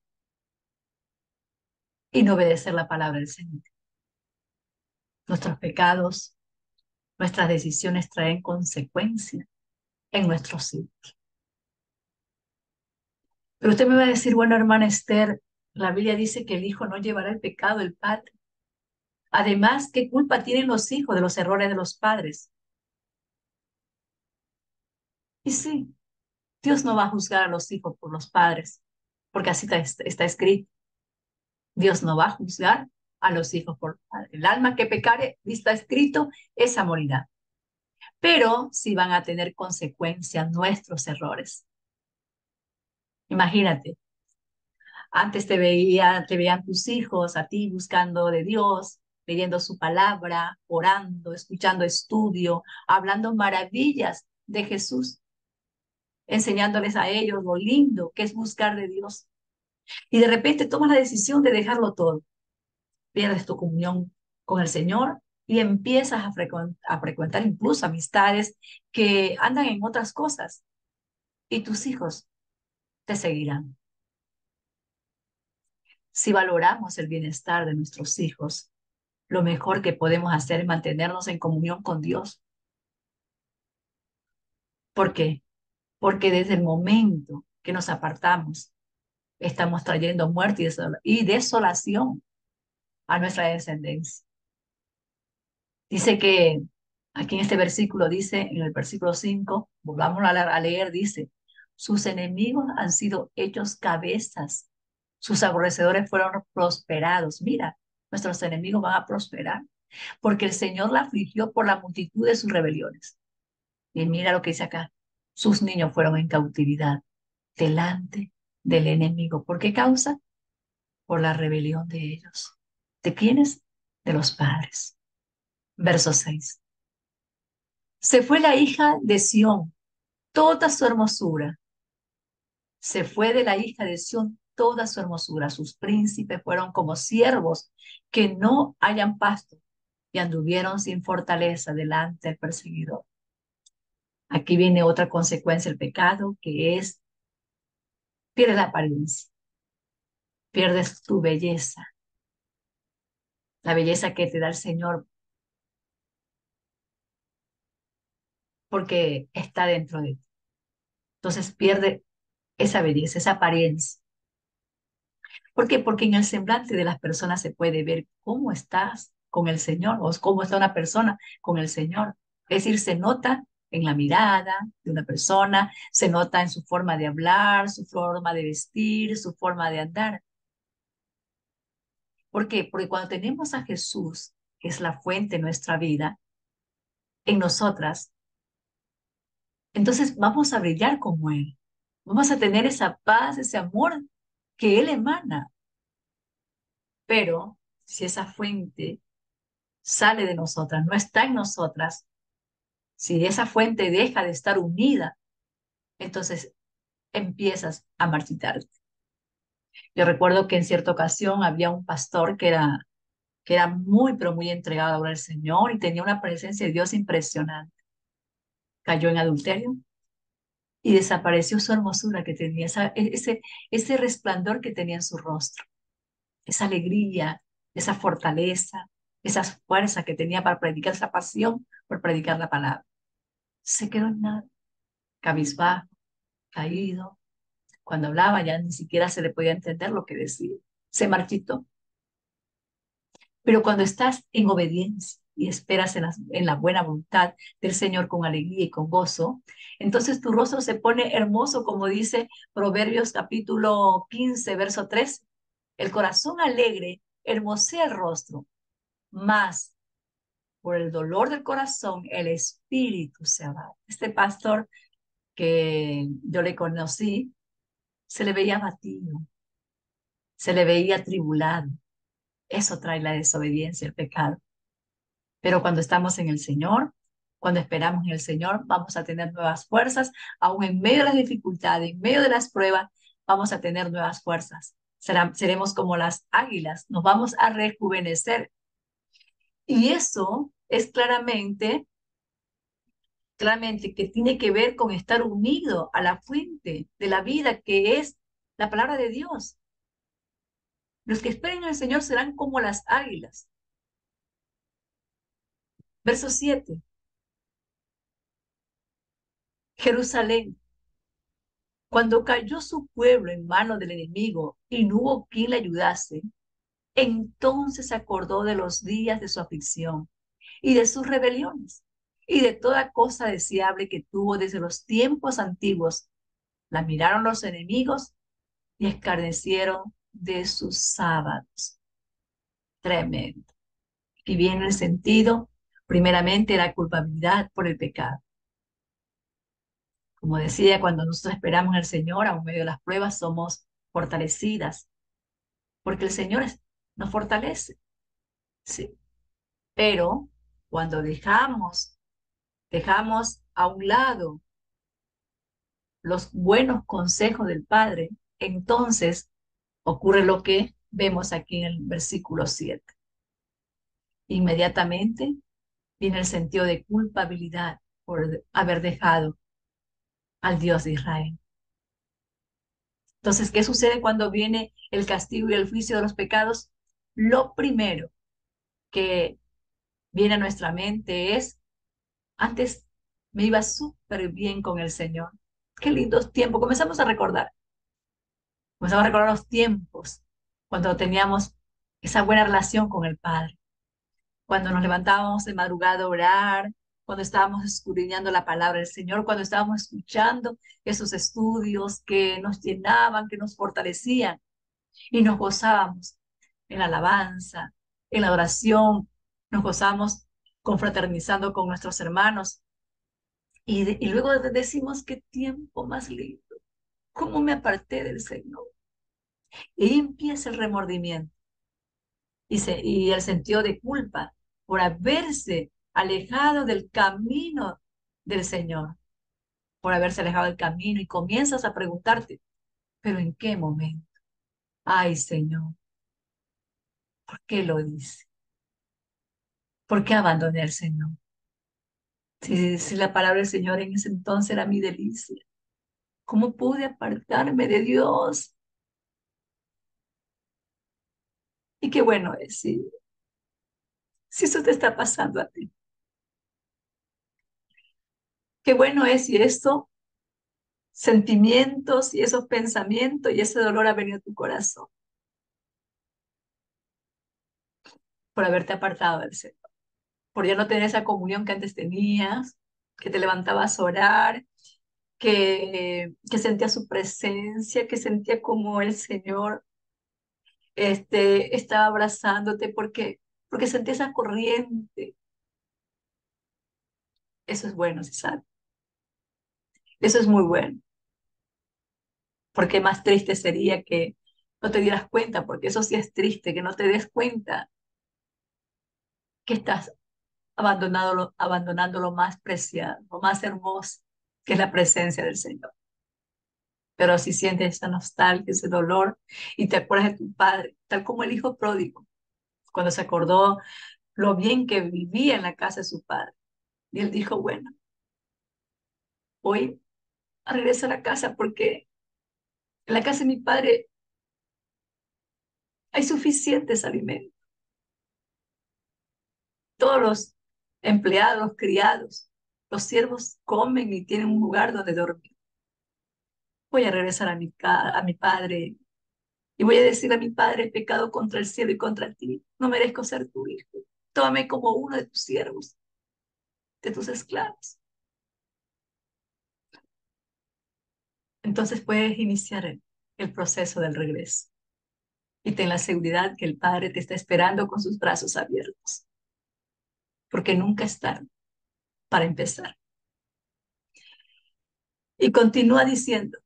y no obedecer la palabra del Señor. Nuestros pecados, nuestras decisiones traen consecuencias en nuestros hijos. Pero usted me va a decir, bueno, hermana Esther, la Biblia dice que el hijo no llevará el pecado del padre. Además, ¿qué culpa tienen los hijos de los errores de los padres? Y sí, Dios no va a juzgar a los hijos por los padres, porque así está escrito. Dios no va a juzgar a los hijos por los padres. El alma que pecare, está escrito, esa morirá. Pero sí van a tener consecuencias nuestros errores. Imagínate, antes te veían tus hijos a ti buscando de Dios, leyendo su palabra, orando, escuchando estudio, hablando maravillas de Jesús, enseñándoles a ellos lo lindo que es buscar de Dios. Y de repente tomas la decisión de dejarlo todo. Pierdes tu comunión con el Señor y empiezas a frecuentar incluso amistades que andan en otras cosas y tus hijos te seguirán. Si valoramos el bienestar de nuestros hijos, lo mejor que podemos hacer es mantenernos en comunión con Dios. ¿Por qué? Porque desde el momento que nos apartamos, estamos trayendo muerte y desolación a nuestra descendencia. Dice que aquí en este versículo dice, en el versículo 5, volvamos a leer, dice, sus enemigos han sido hechos cabezas, sus aborrecedores fueron prosperados. Mira, nuestros enemigos van a prosperar, porque el Señor la afligió por la multitud de sus rebeliones. Y mira lo que dice acá, sus niños fueron en cautividad delante del enemigo. ¿Por qué causa? Por la rebelión de ellos. ¿De quiénes? De los padres. Verso 6. Se fue la hija de Sión, toda su hermosura. Se fue de la hija de Sión toda su hermosura. Sus príncipes fueron como siervos que no hayan pasto y anduvieron sin fortaleza delante del perseguidor. Aquí viene otra consecuencia del pecado, que es, pierdes la apariencia, pierdes tu belleza, la belleza que te da el Señor, porque está dentro de ti. Entonces pierde esa belleza, esa apariencia. ¿Por qué? Porque en el semblante de las personas se puede ver cómo estás con el Señor o cómo está una persona con el Señor. Es decir, se nota en la mirada de una persona, se nota en su forma de hablar, su forma de vestir, su forma de andar. ¿Por qué? Porque cuando tenemos a Jesús, que es la fuente de nuestra vida, en nosotras, entonces vamos a brillar como Él. Vamos a tener esa paz, ese amor que Él emana. Pero si esa fuente sale de nosotras, no está en nosotras, si esa fuente deja de estar unida, entonces empiezas a marchitarte. Yo recuerdo que en cierta ocasión había un pastor que era muy, pero muy entregado al Señor y tenía una presencia de Dios impresionante. Cayó en adulterio y desapareció su hermosura que tenía, ese resplandor que tenía en su rostro, esa alegría, esa fortaleza, esa fuerza que tenía para predicar, esa pasión por predicar la palabra. Se quedó en nada, cabizbajo, caído. Cuando hablaba ya ni siquiera se le podía entender lo que decía. Se marchitó. Pero cuando estás en obediencia y esperas en la buena voluntad del Señor con alegría y con gozo, entonces tu rostro se pone hermoso, como dice Proverbios capítulo 15, verso 13. El corazón alegre hermosea el rostro, mas por el dolor del corazón el espíritu se abate. Este pastor que yo le conocí, se le veía abatido, se le veía atribulado. Eso trae la desobediencia, el pecado. Pero cuando estamos en el Señor, Cuando esperamos en el Señor, vamos a tener nuevas fuerzas, aún en medio de las dificultades, en medio de las pruebas, vamos a tener nuevas fuerzas. Seremos como las águilas, nos vamos a rejuvenecer. Y eso es claramente que tiene que ver con estar unido a la fuente de la vida, que es la palabra de Dios. Los que esperen al Señor serán como las águilas. Verso 7. Jerusalén, cuando cayó su pueblo en manos del enemigo y no hubo quien le ayudase, entonces se acordó de los días de su aflicción y de sus rebeliones y de toda cosa deseable que tuvo desde los tiempos antiguos. La miraron los enemigos y escarnecieron de sus sábados. Tremendo. Y viene el sentido, primeramente, la culpabilidad por el pecado. Como decía, cuando nosotros esperamos en el Señor, aun medio de las pruebas, somos fortalecidas, porque el Señor nos fortalece, ¿sí? Pero cuando dejamos a un lado los buenos consejos del Padre, entonces ocurre lo que vemos aquí en el versículo 7. Inmediatamente viene el sentido de culpabilidad por haber dejado al Dios de Israel. Entonces, ¿qué sucede cuando viene el castigo y el juicio de los pecados? Lo primero que viene a nuestra mente es, antes me iba súper bien con el Señor. Qué lindos tiempos. Comenzamos a recordar los tiempos cuando teníamos esa buena relación con el Padre, cuando nos levantábamos de madrugada a orar, cuando estábamos escudriñando la palabra del Señor, cuando estábamos escuchando esos estudios que nos llenaban, que nos fortalecían y nos gozábamos en la alabanza, en la adoración, nos gozábamos confraternizando con nuestros hermanos y luego decimos qué tiempo más lindo, cómo me aparté del Señor. Y ahí empieza el remordimiento y el sentido de culpa por haberse alejado del camino del Señor, por haberse alejado del camino y comienzas a preguntarte, ¿pero en qué momento? Ay, Señor, ¿por qué lo hice? ¿Por qué abandoné al Señor? Si la palabra del Señor en ese entonces era mi delicia, ¿cómo pude apartarme de Dios? Y qué bueno es, si eso te está pasando a ti. Qué bueno es si esto, sentimientos y esos pensamientos y ese dolor ha venido a tu corazón por haberte apartado del Señor, por ya no tener esa comunión que antes tenías, que te levantabas a orar, que sentías su presencia, que sentía como el Señor estaba abrazándote porque sentía esa corriente. Eso es bueno, si sabes. Eso es muy bueno, porque más triste sería que no te dieras cuenta, porque eso sí es triste, que no te des cuenta que estás abandonando lo más preciado, lo más hermoso, que es la presencia del Señor. Pero si sientes esa nostalgia, ese dolor, y te acuerdas de tu padre, tal como el hijo pródigo, cuando se acordó lo bien que vivía en la casa de su padre. Y él dijo, bueno, voy a regresar a la casa porque en la casa de mi padre hay suficientes alimentos. Todos los empleados, los criados, los siervos comen y tienen un lugar donde dormir. Voy a regresar a mi padre y voy a decir a mi padre, he pecado contra el cielo y contra ti. No merezco ser tu hijo. Tómame como uno de tus siervos, de tus esclavos. Entonces puedes iniciar el proceso del regreso y ten la seguridad que el Padre te está esperando con sus brazos abiertos, porque nunca es tarde para empezar. Y continúa diciendo,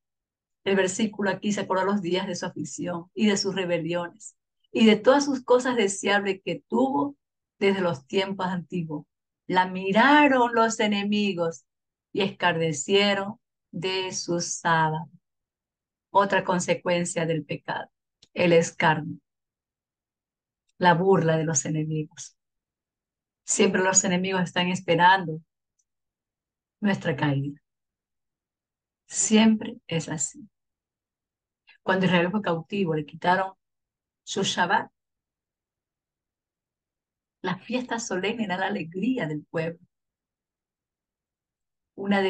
el versículo aquí se acordó los días de su aflicción y de sus rebeliones y de todas sus cosas deseables que tuvo desde los tiempos antiguos. La miraron los enemigos y escarnecieron de sus sábados. Otra consecuencia del pecado, el escarnio, la burla de los enemigos. Siempre los enemigos están esperando nuestra caída. Siempre es así. Cuando Israel fue cautivo, le quitaron su Shabbat. La fiesta solemne era la alegría del pueblo. Una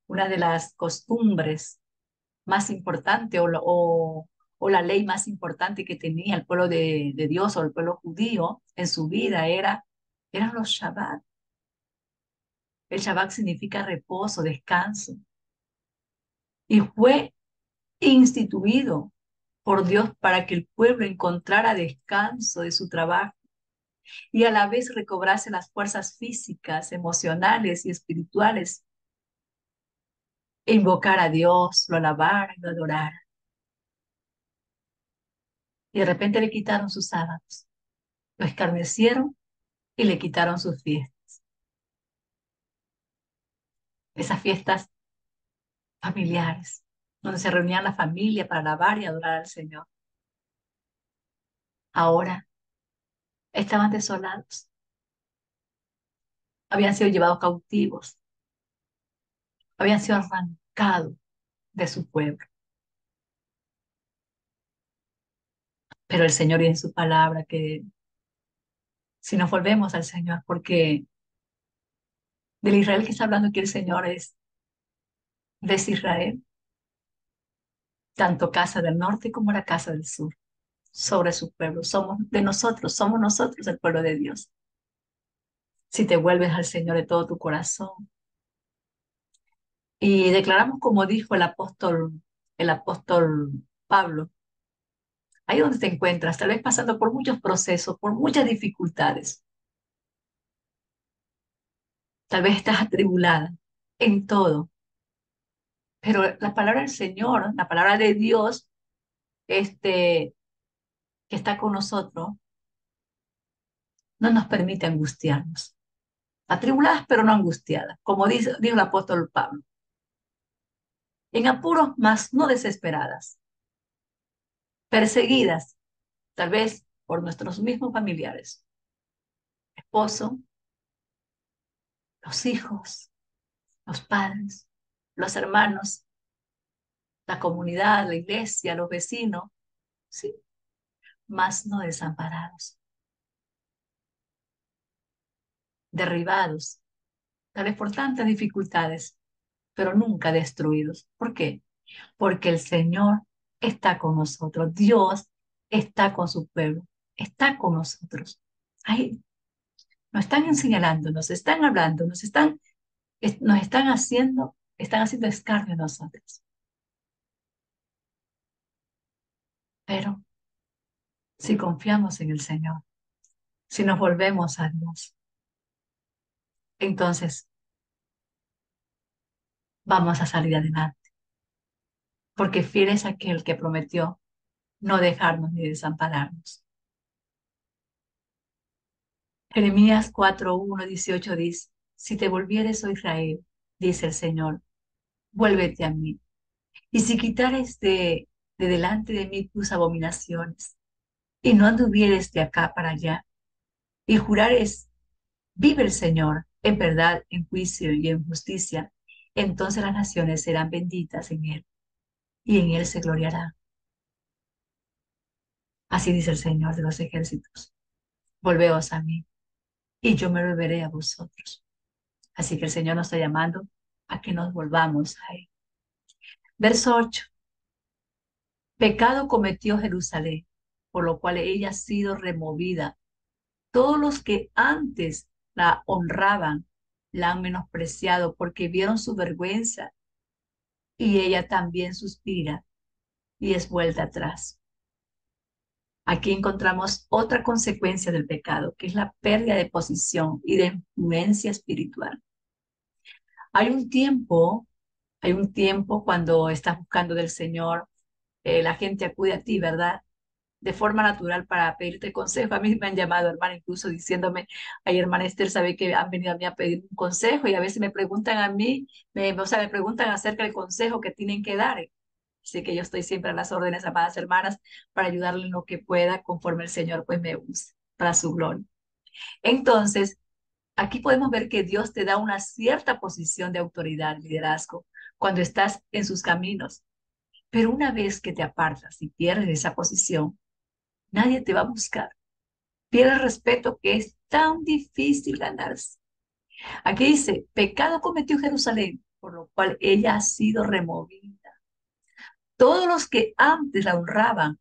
una de las costumbres más importantes o la ley más importante que tenía el pueblo de Dios o el pueblo judío en su vida eran los Shabbat. El Shabbat significa reposo, descanso. Y fue instituido por Dios para que el pueblo encontrara descanso de su trabajo y a la vez recobrase las fuerzas físicas, emocionales y espirituales e invocar a Dios, lo alabara y lo adorara. Y de repente le quitaron sus sábados, lo escarnecieron y le quitaron sus fiestas. Esas fiestas familiares, donde se reunían la familia para alabar y adorar al Señor. Ahora estaban desolados, habían sido llevados cautivos, habían sido arrancados de su pueblo. Pero el Señor y en su palabra que si nos volvemos al Señor, porque del Israel que está hablando aquí el Señor es de ese Israel, tanto casa del norte como la casa del sur, sobre su pueblo. Somos nosotros el pueblo de Dios. Si te vuelves al Señor de todo tu corazón y declaramos como dijo el apóstol Pablo, ahí donde te encuentras, tal vez pasando por muchos procesos, por muchas dificultades, tal vez estás atribulada en todo, pero la palabra del Señor, la palabra de Dios, este, que está con nosotros, no nos permite angustiarnos. Atribuladas, pero no angustiadas, como dijo el apóstol Pablo. En apuros, mas no desesperadas. Perseguidas, tal vez por nuestros mismos familiares, esposo, los hijos, los padres, los hermanos, la comunidad, la iglesia, los vecinos, sí, mas no desamparados, derribados, tal vez por tantas dificultades, pero nunca destruidos. ¿Por qué? Porque el Señor está con nosotros, Dios está con su pueblo, está con nosotros. Ahí nos están señalando, nos están hablando, nos están haciendo escarnio a nosotros. Pero si confiamos en el Señor, si nos volvemos a Dios, entonces vamos a salir adelante, porque fiel es aquel que prometió no dejarnos ni desampararnos. Jeremías 4:1-18 dice, si te volvieres, oh Israel, dice el Señor, vuélvete a mí. Y si quitares de delante de mí tus abominaciones, y no anduvieres de acá para allá, y jurares, vive el Señor, en verdad, en juicio y en justicia, entonces las naciones serán benditas en él, y en él se gloriará. Así dice el Señor de los ejércitos. Volveos a mí, y yo me volveré a vosotros. Así que el Señor nos está llamando a que nos volvamos a él. Verso 8. Pecado cometió Jerusalén, por lo cual ella ha sido removida. Todos los que antes la honraban la han menospreciado porque vieron su vergüenza y ella también suspira y es vuelta atrás. Aquí encontramos otra consecuencia del pecado, que es la pérdida de posición y de influencia espiritual. Hay un tiempo, hay un tiempo cuando estás buscando del Señor, la gente acude a ti, ¿verdad? de forma natural para pedirte consejo. A mí me han llamado, hermana, incluso diciéndome, ay, hermana Esther, sabe que han venido a mí a pedir un consejo y a veces me preguntan a mí, o sea, me preguntan acerca del consejo que tienen que dar. Así que yo estoy siempre a las órdenes, amadas hermanas, para ayudarle en lo que pueda conforme el Señor pues me use para su gloria. Entonces, aquí podemos ver que Dios te da una cierta posición de autoridad, liderazgo, cuando estás en sus caminos. Pero una vez que te apartas y pierdes esa posición, nadie te va a buscar. Pierde el respeto que es tan difícil ganarse. Aquí dice, pecado cometió Jerusalén, por lo cual ella ha sido removida. Todos los que antes la honraban,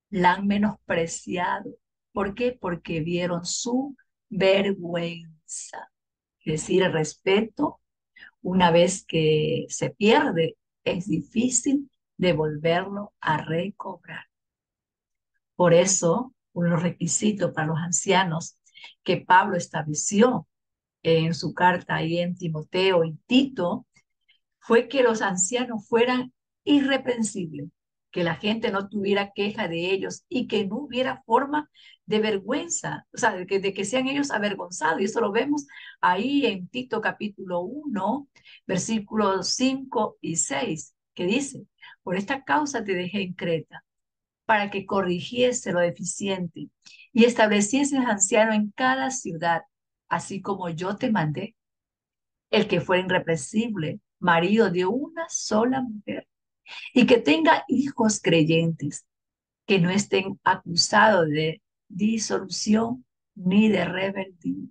la han menospreciado. ¿Por qué? Porque vieron su vergüenza. Es decir, el respeto, una vez que se pierde, es difícil de volverlo a recobrar. Por eso, uno de los requisitos para los ancianos que Pablo estableció en su carta ahí en Timoteo y Tito fue que los ancianos fueran irreprensibles, que la gente no tuviera queja de ellos y que no hubiera forma de vergüenza, o sea, de que sean ellos avergonzados. Y eso lo vemos ahí en Tito capítulo 1, versículos 5 y 6, que dice, por esta causa te dejé en Creta, para que corrigiese lo deficiente y estableciese anciano en cada ciudad, así como yo te mandé, el que fuera irreprensible, marido de una sola mujer, y que tenga hijos creyentes, que no estén acusados de disolución ni de rebeldía.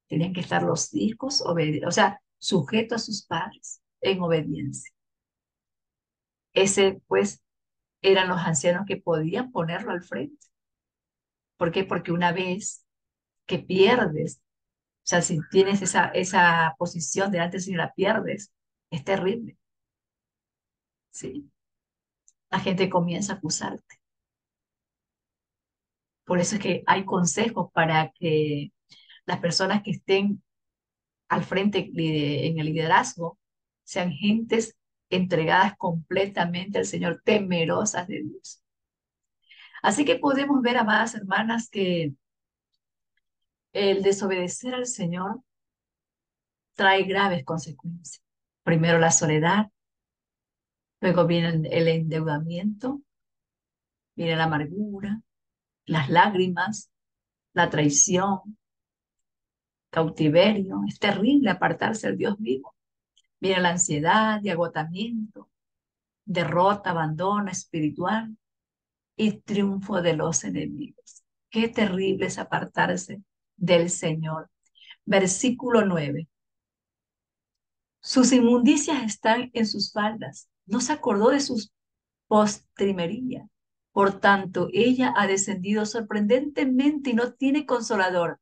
Tenían que estar los hijos obedientes, o sea, sujetos a sus padres en obediencia. Ese, pues, eran los ancianos que podían ponerlo al frente. ¿Por qué? Porque una vez que pierdes, o sea, si tienes esa posición delante, si la pierdes, es terrible, ¿sí? La gente comienza a acusarte. Por eso es que hay consejos para que las personas que estén al frente en el liderazgo sean gentes entregadas completamente al Señor, temerosas de Dios. Así que podemos ver, amadas hermanas, que el desobedecer al Señor trae graves consecuencias. Primero la soledad, luego viene el endeudamiento, viene la amargura, las lágrimas, la traición, cautiverio. Es terrible apartarse del Dios vivo. Viene la ansiedad y agotamiento, derrota, abandono espiritual y triunfo de los enemigos. Qué terrible es apartarse del Señor. Versículo 9. Sus inmundicias están en sus faldas. No se acordó de sus postrimería. Por tanto, ella ha descendido sorprendentemente y no tiene consolador.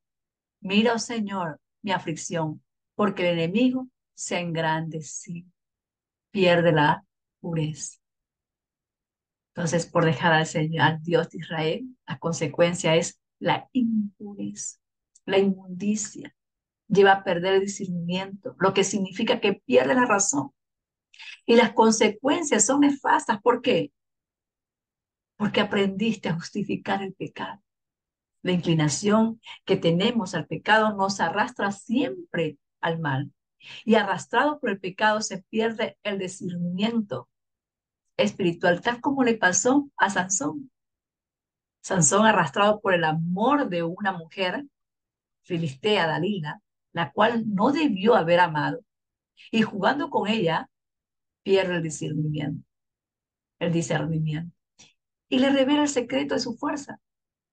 Mira, oh Señor, mi aflicción, porque el enemigo se ha engrandecido, pierde la pureza. Entonces, por dejar al Señor, al Dios de Israel, la consecuencia es la impureza, la inmundicia. Lleva a perder el discernimiento, lo que significa que pierde la razón. Y las consecuencias son nefastas. ¿Por qué? Porque aprendiste a justificar el pecado. La inclinación que tenemos al pecado nos arrastra siempre al mal. Y arrastrado por el pecado se pierde el discernimiento espiritual, tal como le pasó a Sansón. Sansón, arrastrado por el amor de una mujer, filistea, Dalila, la cual no debió haber amado, y jugando con ella, pierde el discernimiento, y le revela el secreto de su fuerza,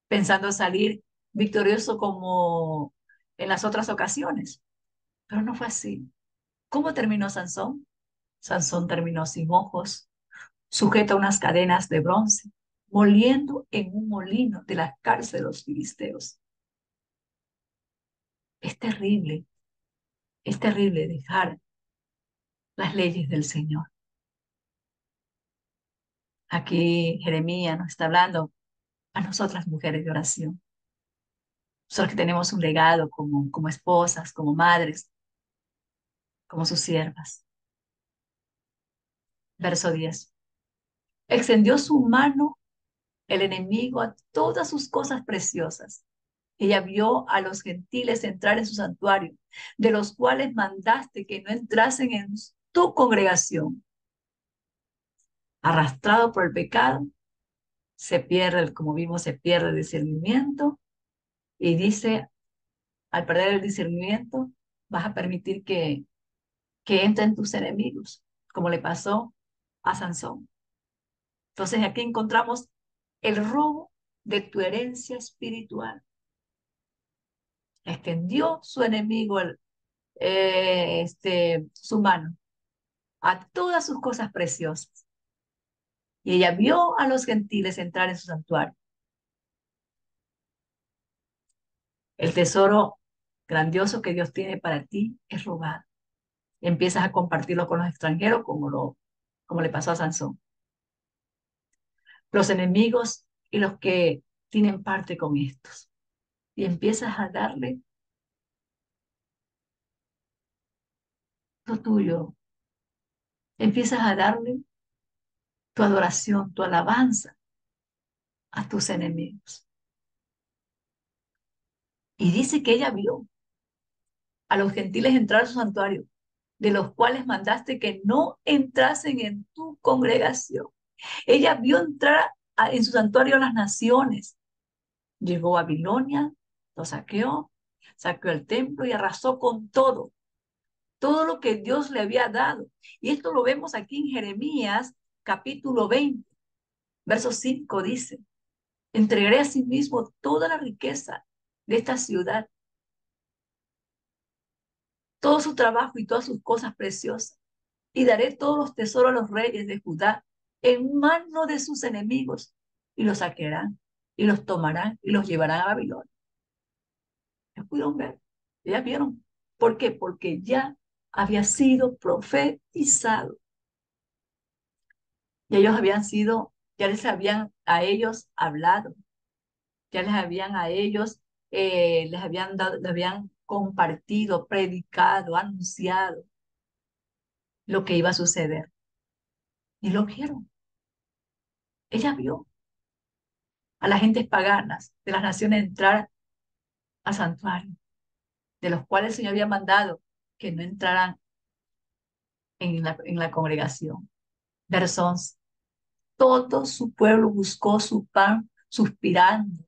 pensando salir victorioso como en las otras ocasiones. Pero no fue así. ¿Cómo terminó Sansón? Sansón terminó sin ojos, sujeto a unas cadenas de bronce, moliendo en un molino de la cárcel de los filisteos. Es es terrible dejar las leyes del Señor. Aquí Jeremías nos está hablando a nosotras mujeres de oración. Nosotros que tenemos un legado como esposas, como madres, como sus siervas. Verso 10. Extendió su mano el enemigo a todas sus cosas preciosas. Ella vio a los gentiles entrar en su santuario, de los cuales mandaste que no entrasen en tu congregación. Arrastrado por el pecado, se pierde, como vimos, se pierde el discernimiento y dice, al perder el discernimiento, vas a permitir que entren tus enemigos, como le pasó a Sansón. Entonces aquí encontramos el robo de tu herencia espiritual. Extendió su enemigo su mano a todas sus cosas preciosas. Y ella vio a los gentiles entrar en su santuario. El tesoro grandioso que Dios tiene para ti es robado. Empiezas a compartirlo con los extranjeros como le pasó a Sansón. Los enemigos y los que tienen parte con estos. Y empiezas a darle lo tuyo. Empiezas a darle tu adoración, tu alabanza a tus enemigos. Y dice que ella vio a los gentiles entrar a su santuario, de los cuales mandaste que no entrasen en tu congregación. Ella vio entrar en su santuario a las naciones. Llegó a Babilonia, lo saqueó el templo y arrasó con todo lo que Dios le había dado. Y esto lo vemos aquí en Jeremías capítulo 20, verso 5 dice, entregaré a sí mismo toda la riqueza de esta ciudad, todo su trabajo y todas sus cosas preciosas, y daré todos los tesoros a los reyes de Judá en mano de sus enemigos, y los saquearán, y los tomarán, y los llevarán a Babilonia. ¿Ya pudieron ver? ¿Ya vieron? ¿Por qué? Porque ya había sido profetizado. Y ellos habían sido, ya les habían a ellos hablado, ya les habían a ellos, les habían dado, les habían compartido, predicado, anunciado lo que iba a suceder. Y lo vieron. Ella vio a las gentes paganas de las naciones entrar al santuario, de los cuales el Señor había mandado que no entraran en la congregación. Verso 11. Todo su pueblo buscó su pan suspirando.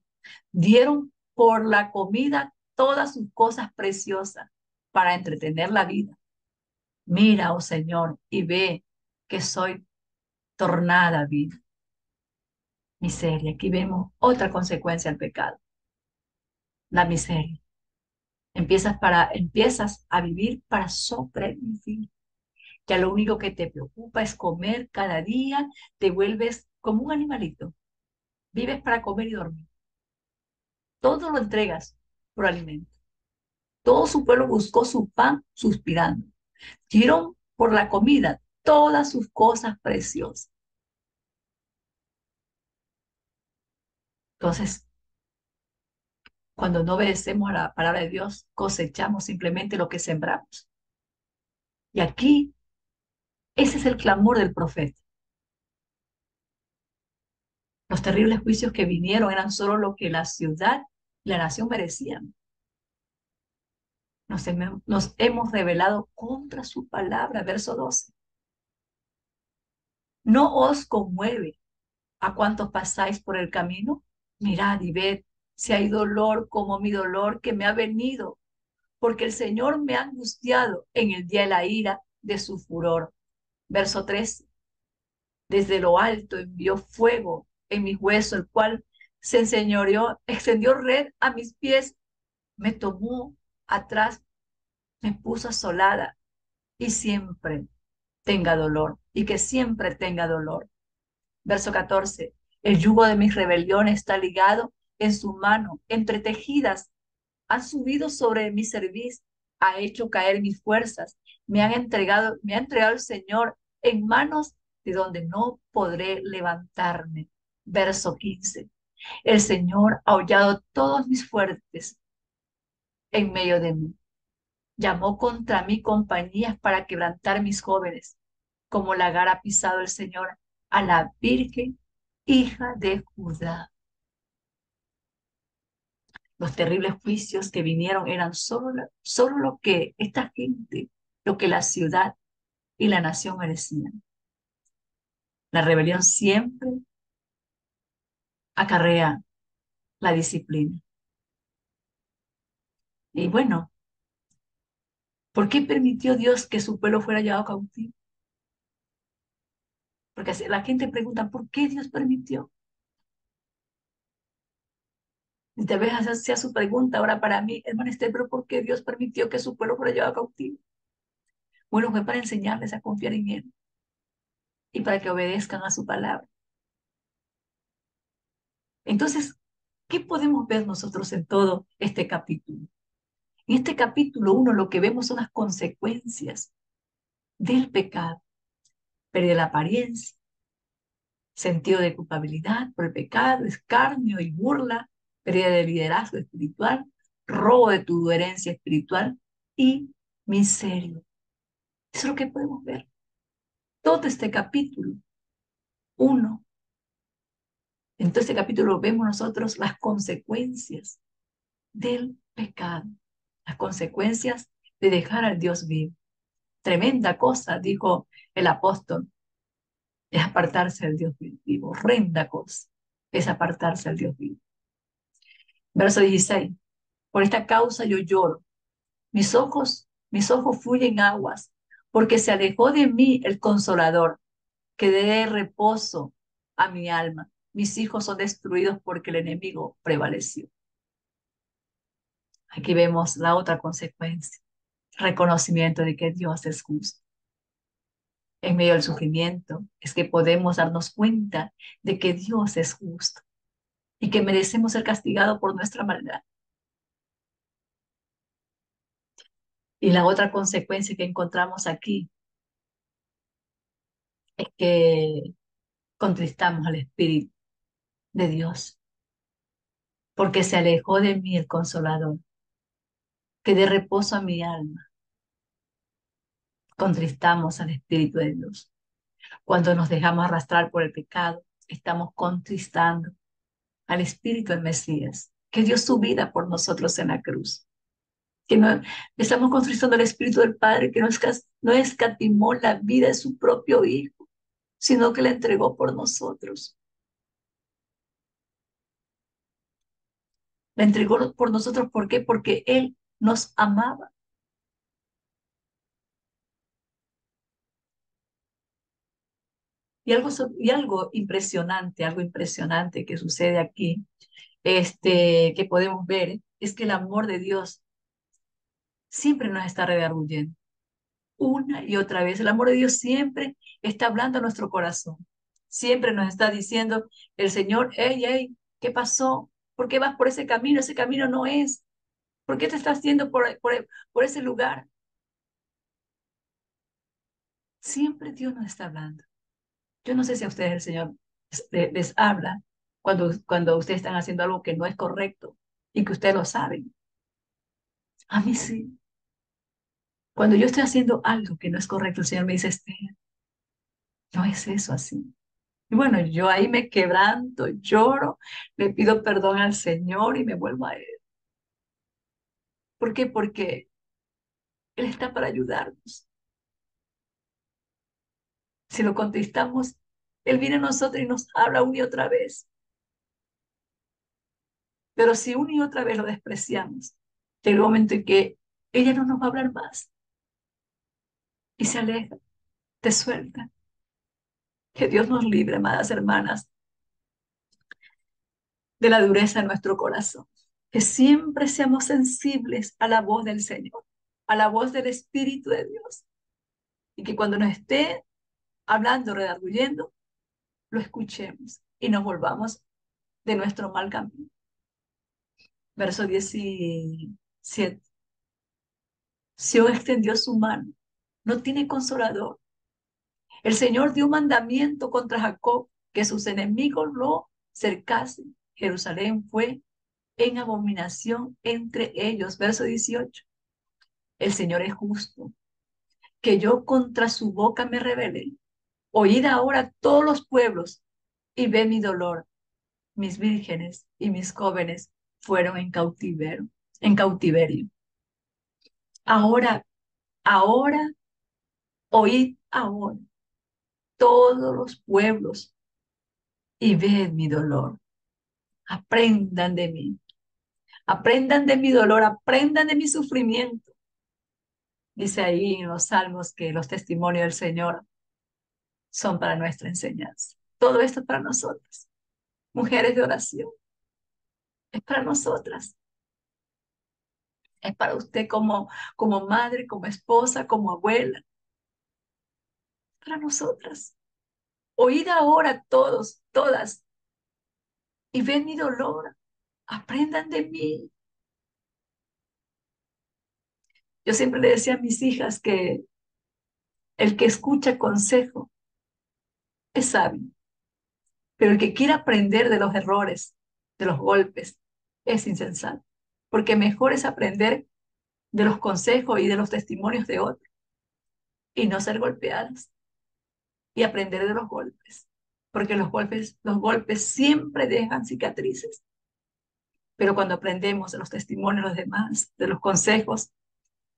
Dieron por la comida todas sus cosas preciosas para entretener la vida. Mira, oh Señor, y ve que soy tornada vida. Miseria. Aquí vemos otra consecuencia del pecado, la miseria. Empiezas a vivir para sobrevivir. Ya lo único que te preocupa es comer cada día, te vuelves como un animalito. Vives para comer y dormir. Todo lo entregas por alimento. Todo su pueblo buscó su pan suspirando. Dieron por la comida todas sus cosas preciosas. Entonces, cuando no obedecemos a la palabra de Dios, cosechamos simplemente lo que sembramos. Y aquí, ese es el clamor del profeta. Los terribles juicios que vinieron eran solo lo que la ciudad y la nación merecían. Nos hemos rebelado contra su palabra, verso 12. ¿No os conmueve a cuantos pasáis por el camino? Mirad y ved si hay dolor como mi dolor que me ha venido, porque el Señor me ha angustiado en el día de la ira de su furor. Verso 13. Desde lo alto envió fuego en mis huesos, el cual se enseñoreó, extendió red a mis pies, me tomó atrás, me puso asolada y siempre tenga dolor, y que siempre tenga dolor. Verso 14. El yugo de mis rebeliones está ligado en su mano, entretejidas, han subido sobre mi cerviz, ha hecho caer mis fuerzas, me ha entregado el Señor en manos de donde no podré levantarme. Verso 15. El Señor ha hollado todos mis fuertes en medio de mí. Llamó contra mí compañías para quebrantar mis jóvenes, como lagar ha pisado el Señor a la Virgen hija de Judá. Los terribles juicios que vinieron eran solo lo que esta gente, lo que la ciudad y la nación merecían. La rebelión siempre acarrea la disciplina. Y bueno, ¿por qué permitió Dios que su pueblo fuera llevado cautivo? Porque la gente pregunta, ¿por qué Dios permitió? Y tal vez esa sea su pregunta ahora para mí, hermano Esther, pero ¿por qué Dios permitió que su pueblo fuera llevado cautivo? Bueno, fue para enseñarles a confiar en Él y para que obedezcan a su palabra. Entonces, ¿qué podemos ver nosotros en todo este capítulo? En este capítulo 1 lo que vemos son las consecuencias del pecado, pérdida de la apariencia, sentido de culpabilidad por el pecado, escarnio y burla, pérdida de liderazgo espiritual, robo de tu herencia espiritual y miseria. Eso es lo que podemos ver. Todo este capítulo 1. En todo este capítulo vemos nosotros las consecuencias del pecado, las consecuencias de dejar al Dios vivo. Tremenda cosa, dijo el apóstol, es apartarse del Dios vivo. Horrenda cosa es apartarse del Dios vivo. Verso 16. Por esta causa yo lloro. Mis ojos fluyen aguas, porque se alejó de mí el consolador, que dé reposo a mi alma. Mis hijos son destruidos porque el enemigo prevaleció. Aquí vemos la otra consecuencia, reconocimiento de que Dios es justo. En medio del sufrimiento es que podemos darnos cuenta de que Dios es justo y que merecemos ser castigados por nuestra maldad. Y la otra consecuencia que encontramos aquí es que contristamos al Espíritu de Dios, porque se alejó de mí el Consolador, que dé reposo a mi alma. Contristamos al Espíritu de Dios. Cuando nos dejamos arrastrar por el pecado, estamos contristando al Espíritu del Mesías, que dio su vida por nosotros en la cruz. Que no estamos contristando al Espíritu del Padre, que no escatimó la vida de su propio Hijo, sino que la entregó por nosotros. La entregó por nosotros, ¿por qué? Porque Él nos amaba. Algo impresionante que sucede aquí, que podemos ver, es que el amor de Dios siempre nos está redarguyendo. Una y otra vez, el amor de Dios siempre está hablando a nuestro corazón. Siempre nos está diciendo el Señor, hey, hey, ¿qué pasó? ¿Por qué vas por ese camino? Ese camino no es. ¿Por qué te estás yendo por ese lugar? Siempre Dios nos está hablando. Yo no sé si a ustedes el Señor les habla cuando ustedes están haciendo algo que no es correcto y que ustedes lo saben. A mí sí. Cuando yo estoy haciendo algo que no es correcto, el Señor me dice, Esther, no es eso así. Y bueno, yo ahí me quebranto, lloro, le pido perdón al Señor y me vuelvo a Él. ¿Por qué? Porque Él está para ayudarnos. Si lo contestamos, Él viene a nosotros y nos habla una y otra vez. Pero si una y otra vez lo despreciamos, llega un momento en que ella no nos va a hablar más y se aleja, te suelta. Que Dios nos libre, amadas hermanas, de la dureza de nuestro corazón. Que siempre seamos sensibles a la voz del Señor, a la voz del Espíritu de Dios. Y que cuando nos esté hablando, redarguyendo, lo escuchemos y nos volvamos de nuestro mal camino. Verso 17. Sion extendió su mano, no tiene consolador. El Señor dio un mandamiento contra Jacob, que sus enemigos lo cercasen. Jerusalén fue en abominación entre ellos. Verso 18. El Señor es justo, que yo contra su boca me rebelé. Oíd ahora todos los pueblos, y ve mi dolor. Mis vírgenes y mis jóvenes fueron en cautiverio. Ahora, ahora, oíd ahora todos los pueblos y ved mi dolor. Aprendan de mí, aprendan de mi dolor, aprendan de mi sufrimiento. Dice ahí en los salmos que los testimonios del Señor son para nuestra enseñanza. Todo esto es para nosotras, mujeres de oración, es para nosotras, es para usted como madre, como esposa, como abuela, para nosotras. Oíd ahora todos, todas, y ven mi dolor, aprendan de mí. Yo siempre le decía a mis hijas que el que escucha consejo es sabio, pero el que quiere aprender de los errores, de los golpes, es insensato, porque mejor es aprender de los consejos y de los testimonios de otros y no ser golpeadas y aprender de los golpes, porque los golpes siempre dejan cicatrices, pero cuando aprendemos de los testimonios de los demás, de los consejos,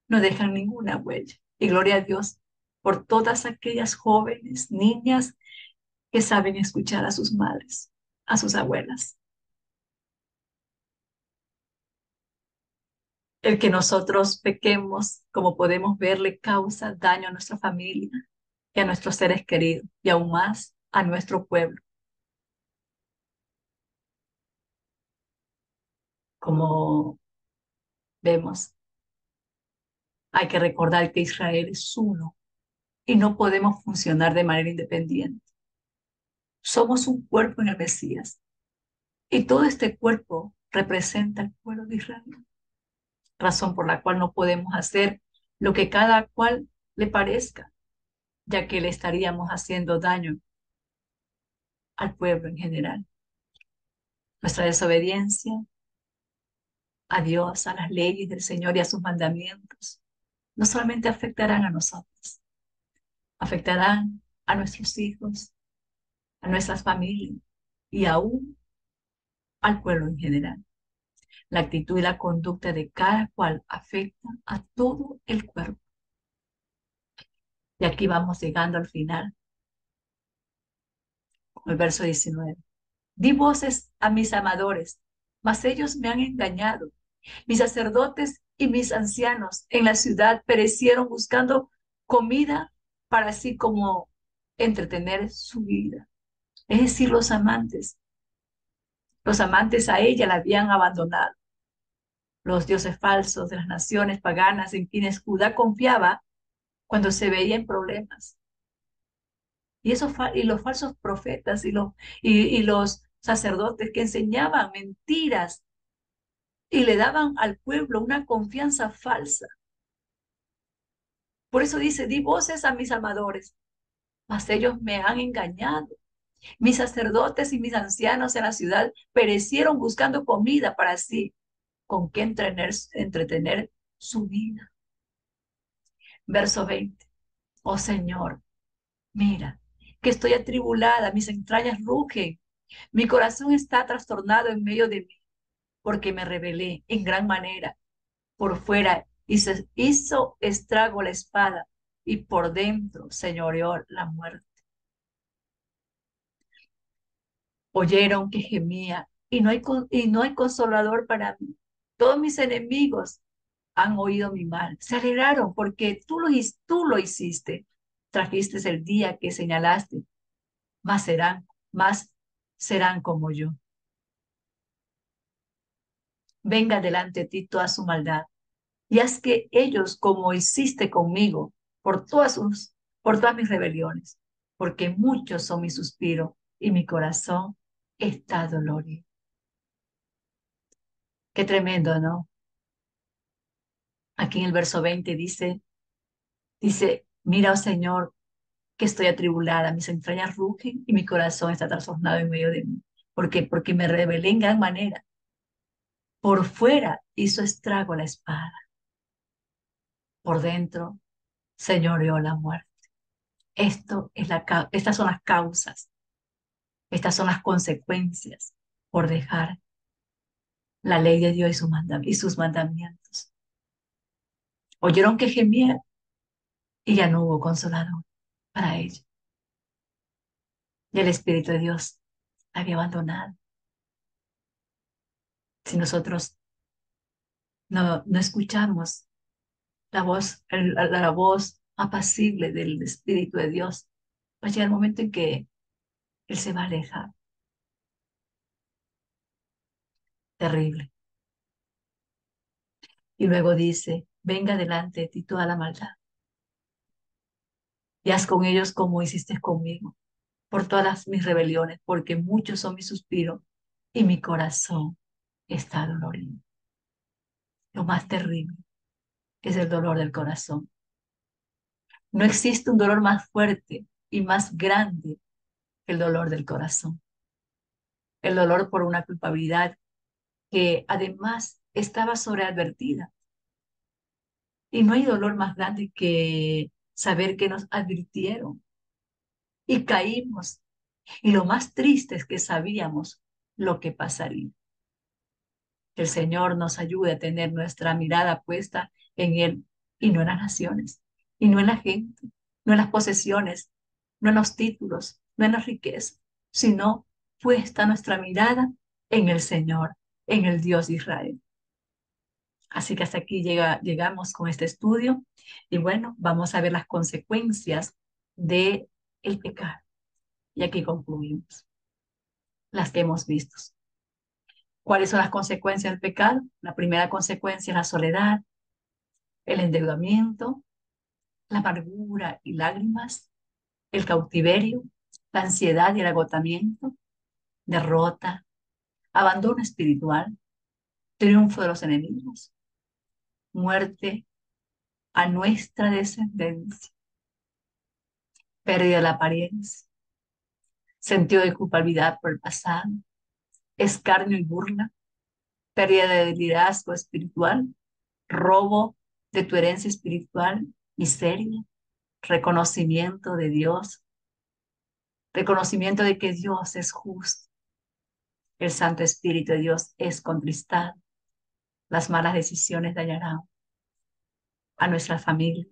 no dejan ninguna huella. Y gloria a Dios por todas aquellas jóvenes, niñas que saben escuchar a sus madres, a sus abuelas. El que nosotros pequemos, como podemos ver, le causa daño a nuestra familia y a nuestros seres queridos y aún más a nuestro pueblo. Como vemos, hay que recordar que Israel es uno y no podemos funcionar de manera independiente. Somos un cuerpo en el Mesías y todo este cuerpo representa el pueblo de Israel, razón por la cual no podemos hacer lo que cada cual le parezca, ya que le estaríamos haciendo daño al pueblo en general. Nuestra desobediencia a Dios, a las leyes del Señor y a sus mandamientos, no solamente afectarán a nosotros, afectarán a nuestros hijos, a nuestras familias y aún al pueblo en general. La actitud y la conducta de cada cual afecta a todo el cuerpo. Y aquí vamos llegando al final, con el verso 19. Di voces a mis amadores, mas ellos me han engañado. Mis sacerdotes y mis ancianos en la ciudad perecieron buscando comida para así como entretener su vida. Es decir, los amantes a ella la habían abandonado. Los dioses falsos de las naciones paganas en quienes Judá confiaba cuando se veía en problemas. Y los falsos profetas y los sacerdotes que enseñaban mentiras y le daban al pueblo una confianza falsa. Por eso dice, di voces a mis amadores, mas ellos me han engañado. Mis sacerdotes y mis ancianos en la ciudad perecieron buscando comida para sí, con qué entretener su vida. Verso 20. Oh Señor, mira, que estoy atribulada, mis entrañas rugen, mi corazón está trastornado en medio de mí, porque me rebelé en gran manera. Por fuera hizo estrago la espada, y por dentro señoreó la muerte. Oyeron que gemía, y no hay consolador para mí. Todos mis enemigos han oído mi mal. Se alegraron porque tú lo hiciste. Trajiste el día que señalaste, más serán como yo. Venga delante de ti toda su maldad, y haz que ellos, como hiciste conmigo, por todas mis rebeliones, porque muchos son mis suspiros y mi corazón está dolorido. Qué tremendo, ¿no? Aquí en el verso 20 dice, mira, oh Señor, que estoy atribulada, mis entrañas rugen y mi corazón está trastornado en medio de mí. ¿Por qué? Porque me rebelé en gran manera. Por fuera hizo estrago la espada, por dentro señoreó la muerte. Estas son las causas Estas son las consecuencias por dejar la ley de Dios y, y sus mandamientos. Oyeron que gemía y ya no hubo consolador para ellos. Y el Espíritu de Dios la había abandonado. Si nosotros no escuchamos la voz apacible del Espíritu de Dios, va a llegar el momento en que Él se va a alejar. Terrible. Y luego dice, venga delante de ti toda la maldad y haz con ellos como hiciste conmigo, por todas mis rebeliones, porque muchos son mis suspiros y mi corazón está dolorido. Lo más terrible es el dolor del corazón. No existe un dolor más fuerte y más grande que el dolor del corazón. El dolor por una culpabilidad que además estaba sobreadvertida. Y no hay dolor más grande que saber que nos advirtieron y caímos. Y lo más triste es que sabíamos lo que pasaría. Que el Señor nos ayude a tener nuestra mirada puesta en Él y no en las naciones, y no en la gente, no en las posesiones, no en los títulos, no en la riqueza, sino puesta nuestra mirada en el Señor, en el Dios de Israel. Así que hasta aquí llegamos con este estudio y bueno, vamos a ver las consecuencias de el pecado. Y aquí concluimos las que hemos visto. ¿Cuáles son las consecuencias del pecado? La primera consecuencia es la soledad, el endeudamiento, la amargura y lágrimas, el cautiverio, la ansiedad y el agotamiento, derrota, abandono espiritual, triunfo de los enemigos, muerte a nuestra descendencia, pérdida de la apariencia, sentido de culpabilidad por el pasado, escarnio y burla, pérdida de liderazgo espiritual, robo de tu herencia espiritual, miseria, reconocimiento de Dios, reconocimiento de que Dios es justo, el Santo Espíritu de Dios es contristado, las malas decisiones dañarán a nuestra familia,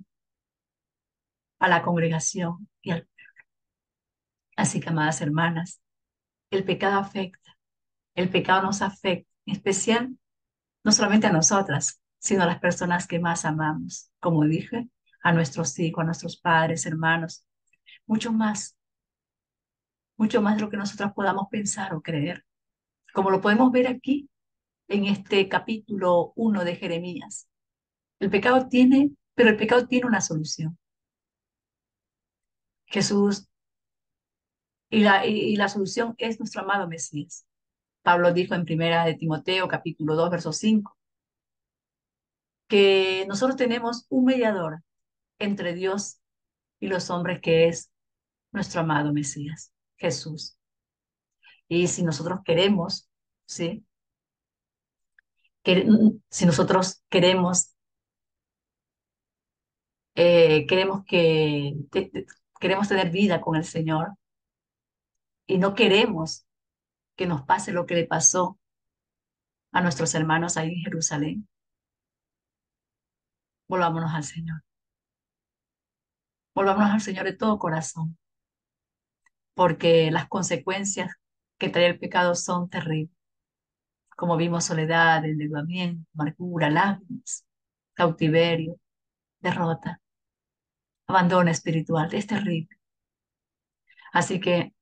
a la congregación y al... Así que, amadas hermanas, el pecado afecta, el pecado nos afecta, en especial no solamente a nosotras, sino a las personas que más amamos, como dije, a nuestros hijos, a nuestros padres, hermanos, mucho mucho más de lo que nosotras podamos pensar o creer, como lo podemos ver aquí en este capítulo 1 de Jeremías. Pero el pecado tiene una solución. Jesús, y la solución es nuestro amado Mesías. Pablo dijo en primera de Timoteo, capítulo 2 verso 5 que nosotros tenemos un mediador entre Dios y los hombres, que es nuestro amado Mesías, Jesús. Y si nosotros queremos, ¿sí? Si nosotros queremos queremos tener vida con el Señor y no queremos que nos pase lo que le pasó a nuestros hermanos ahí en Jerusalén, volvámonos al Señor. Volvámonos al Señor de todo corazón, porque las consecuencias que trae el pecado son terribles. Como vimos, soledad, endeudamiento, amargura, lágrimas, cautiverio, derrota, abandono espiritual. Es terrible. Así que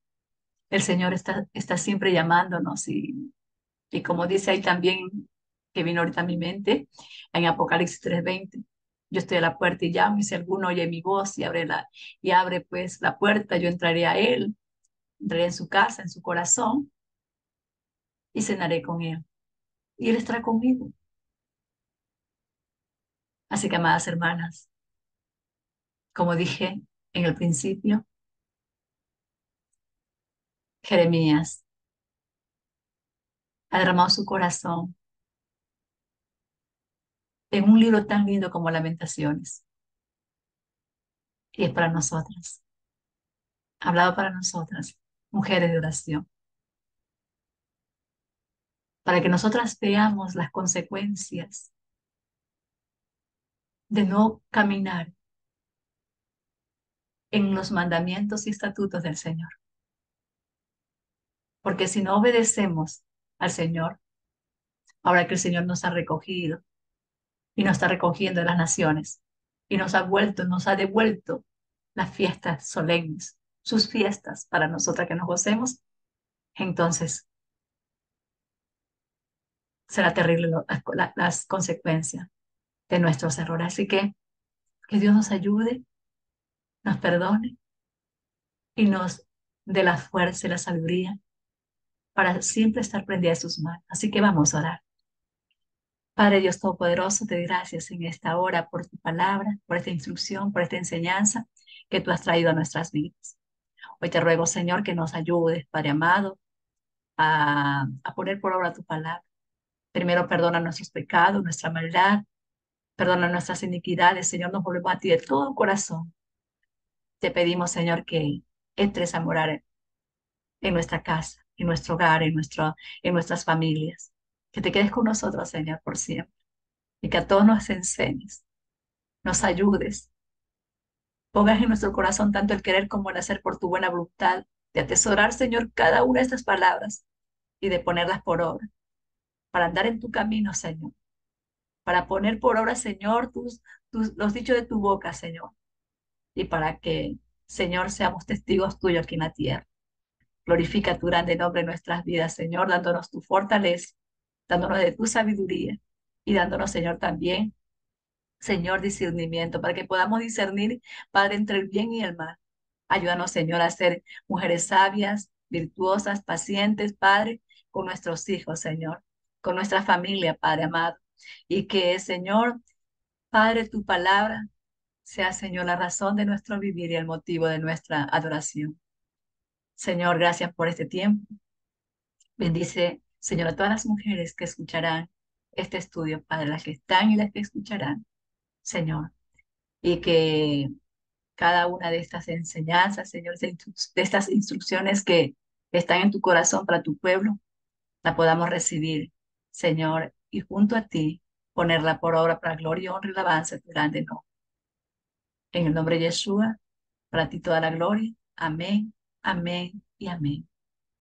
el Señor está siempre llamándonos y como dice ahí también, que vino ahorita a mi mente, en Apocalipsis 3:20, yo estoy a la puerta y llamo, y si alguno oye mi voz y abre pues la puerta, yo entraré a él, entraré en su casa, en su corazón, y cenaré con él. Y él estará conmigo. Así que, amadas hermanas, como dije en el principio, Jeremías ha derramado su corazón en un libro tan lindo como Lamentaciones. Y es para nosotras, hablado para nosotras. mujeres de oración, para que nosotras veamos las consecuencias de no caminar en los mandamientos y estatutos del Señor. Porque si no obedecemos al Señor, ahora que el Señor nos ha recogido y nos está recogiendo de las naciones y nos ha devuelto las fiestas solemnes, sus fiestas para nosotras que nos gocemos, entonces será terrible las consecuencias de nuestros errores. Así que Dios nos ayude, nos perdone y nos dé la fuerza y la sabiduría para siempre estar prendida de sus manos. Así que vamos a orar. Padre Dios Todopoderoso, te doy gracias en esta hora por tu palabra, por esta instrucción, por esta enseñanza que tú has traído a nuestras vidas. Hoy te ruego, Señor, que nos ayudes, Padre amado, a poner por obra tu palabra. Primero, perdona nuestros pecados, nuestra maldad, perdona nuestras iniquidades. Señor, nos volvemos a ti de todo corazón. Te pedimos, Señor, que entres a morar en nuestra casa, en nuestro hogar, en nuestras familias. Que te quedes con nosotros, Señor, por siempre. Y que a todos nos enseñes, nos ayudes. Pongas en nuestro corazón tanto el querer como el hacer por tu buena voluntad, de atesorar, Señor, cada una de estas palabras y de ponerlas por obra, para andar en tu camino, Señor, para poner por obra, Señor, los dichos de tu boca, Señor, y para que, Señor, seamos testigos tuyos aquí en la tierra. Glorifica tu grande nombre en nuestras vidas, Señor, dándonos tu fortaleza, dándonos de tu sabiduría y dándonos, Señor, también, Señor, discernimiento, para que podamos discernir, Padre, entre el bien y el mal. Ayúdanos, Señor, a ser mujeres sabias, virtuosas, pacientes, Padre, con nuestros hijos, Señor, con nuestra familia, Padre amado. Y que, Señor, Padre, tu palabra sea, Señor, la razón de nuestro vivir y el motivo de nuestra adoración. Señor, gracias por este tiempo. Bendice, Señor, a todas las mujeres que escucharán este estudio, Padre, las que están y las que escucharán, Señor, y que cada una de estas enseñanzas, Señor, de estas instrucciones que están en tu corazón para tu pueblo, la podamos recibir, Señor, y junto a ti ponerla por obra para gloria, honra y alabanza de tu grande nombre. En el nombre de Yeshua, para ti toda la gloria. Amén, amén y amén.